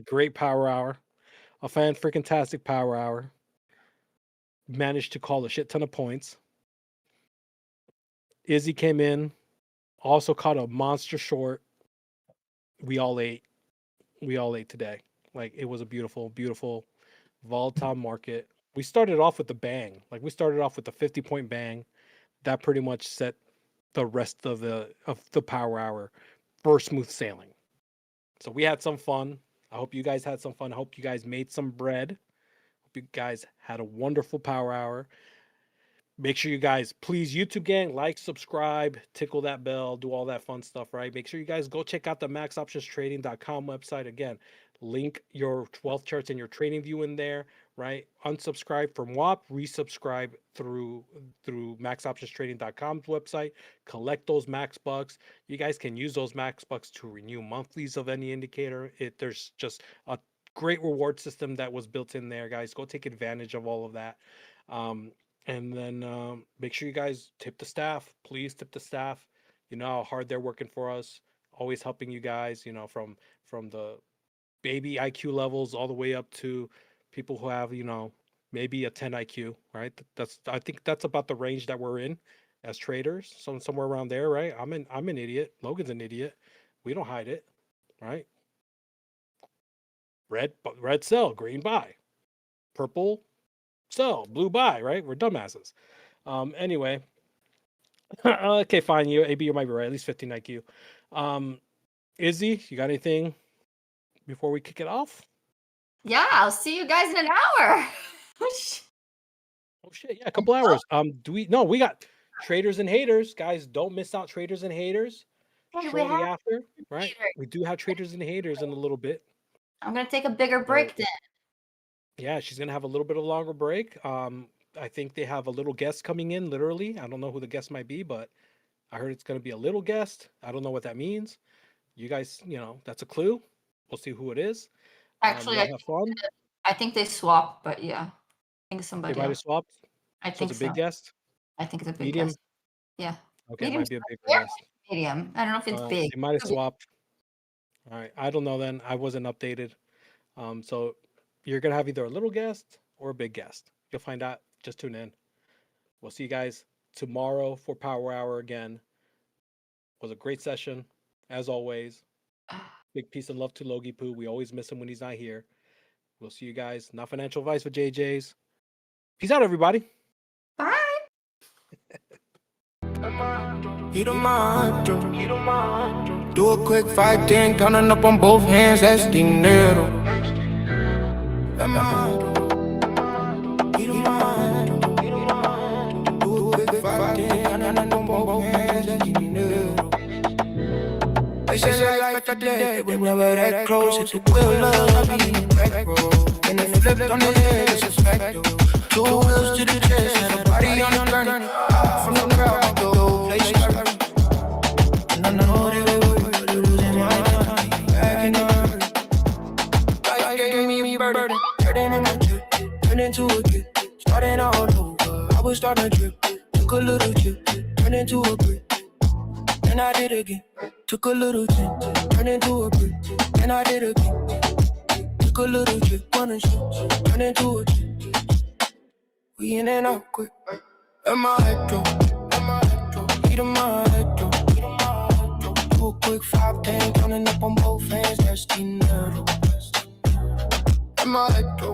great power hour? A fan-freaking-tastic power hour. Managed to call a shit ton of points. Izzy came in, also caught a monster short. We all ate today. Like, it was a beautiful, beautiful, volatile market. We started off with a bang. Like, we started off with a 50-point bang. That pretty much set the rest of the power hour for smooth sailing. So we had some fun. I hope you guys had some fun. I hope you guys made some bread. Hope you guys had a wonderful power hour. Make sure you guys, please, YouTube gang, like, subscribe, tickle that bell, do all that fun stuff, right? Make sure you guys go check out the maxoptionstrading.com website. Again, link your 12 charts and your trading view in there, right? Unsubscribe from WAP, resubscribe through maxoptionstrading.com's website. Collect those max bucks. You guys can use those max bucks to renew monthlies of any indicator. There's just a great reward system that was built in there, guys. Go take advantage of all of that. And then make sure you guys tip the staff. Please tip the staff. You know how hard they're working for us. Always helping you guys, you know, from the baby IQ levels all the way up to people who have, you know, maybe a 10 IQ, right? I think that's about the range that we're in as traders. Somewhere around there, right? I'm an idiot. Logan's an idiot. We don't hide it, right? Red sell, green buy. Purple sell, blue buy, right? We're dumbasses. Anyway. Okay, fine. AB, you might be right. At least 15 IQ. Izzy, you got anything before we kick it off? Yeah, I'll see you guys in an hour. Oh shit, yeah, a couple hours. We got traders and haters, guys. Don't miss out traders and haters. Shortly after, right? We do have traders and haters in a little bit. I'm gonna take a bigger break then. Yeah, she's gonna have a little bit of a longer break. I think they have a little guest coming in, literally. I don't know who the guest might be, but I heard it's gonna be a little guest. I don't know what that means. You guys, you know, that's a clue. We'll see who it is. Actually, I think they swapped, but yeah. I think somebody They might have swapped. I think it's a big guest. I think it's a big medium guest. Yeah. Okay, it might be a bigger guest. Medium. I don't know if it's big. They might have swapped. All right, I don't know then. I wasn't updated. So you're gonna have either a little guest or a big guest. You'll find out. Just tune in. We'll see you guys tomorrow for Power Hour again. It was a great session, as always. Big peace and love to Logie Poo. We always miss him when he's not here. We'll see you guys. Not financial advice for JJ's. Peace out, everybody. Bye. Do a quick 5-10, counting up on both hands, that's dinero. Do a quick 5-10, counting up on both hands, that's dinero. They say life at the day, we never that close. It's a wheel love, I be in the back row. And if flipped on the head, it's a factor. 2 wheels to the chest, and a body on the gurney. From the crowd, go play scary. And I know they were losing my money back in the early. Life gave me a burden, turning in my drip, turned into a gift. Starting all over, I was starting to drip. Took a little chip, turned into a brick. Then I did again. Took a little chip, turned into a brick. Then I did again. Took a little chip, one shit, turned into a chip. We in and out quick. Let my head go, heat of my head go. Do a quick 5-10, counting up on both hands, that's dinero. Let my head go,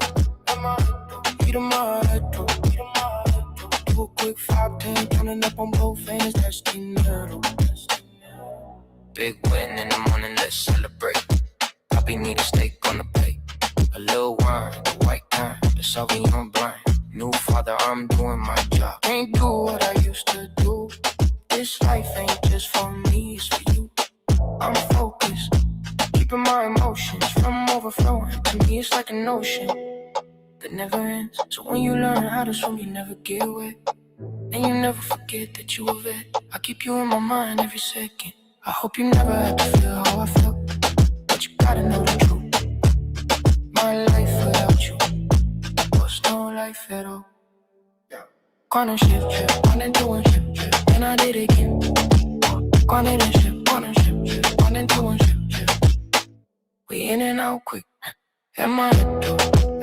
heat of my head go. Do a quick 5-10, counting up on both hands, that's dinero. Big win in the morning, let's celebrate. Poppy need a steak on the plate. A little wine, the white kind, the Sauvignon Blanc. New father, I'm doing my job. Ain't do what I used to do. This life ain't just for me, it's for you. I'm focused, keeping my emotions from overflowing. To me, it's like an ocean that never ends. So when you learn how to swim, you never get wet. And you never forget that you a vet. I keep you in my mind every second. I hope you never had to feel how I felt. But you gotta know the truth. My life without you was no life at all. Gonna ship, gonna do a ship, then I did it again. Gonna ship, gonna do a ship. We in and out quick. At my head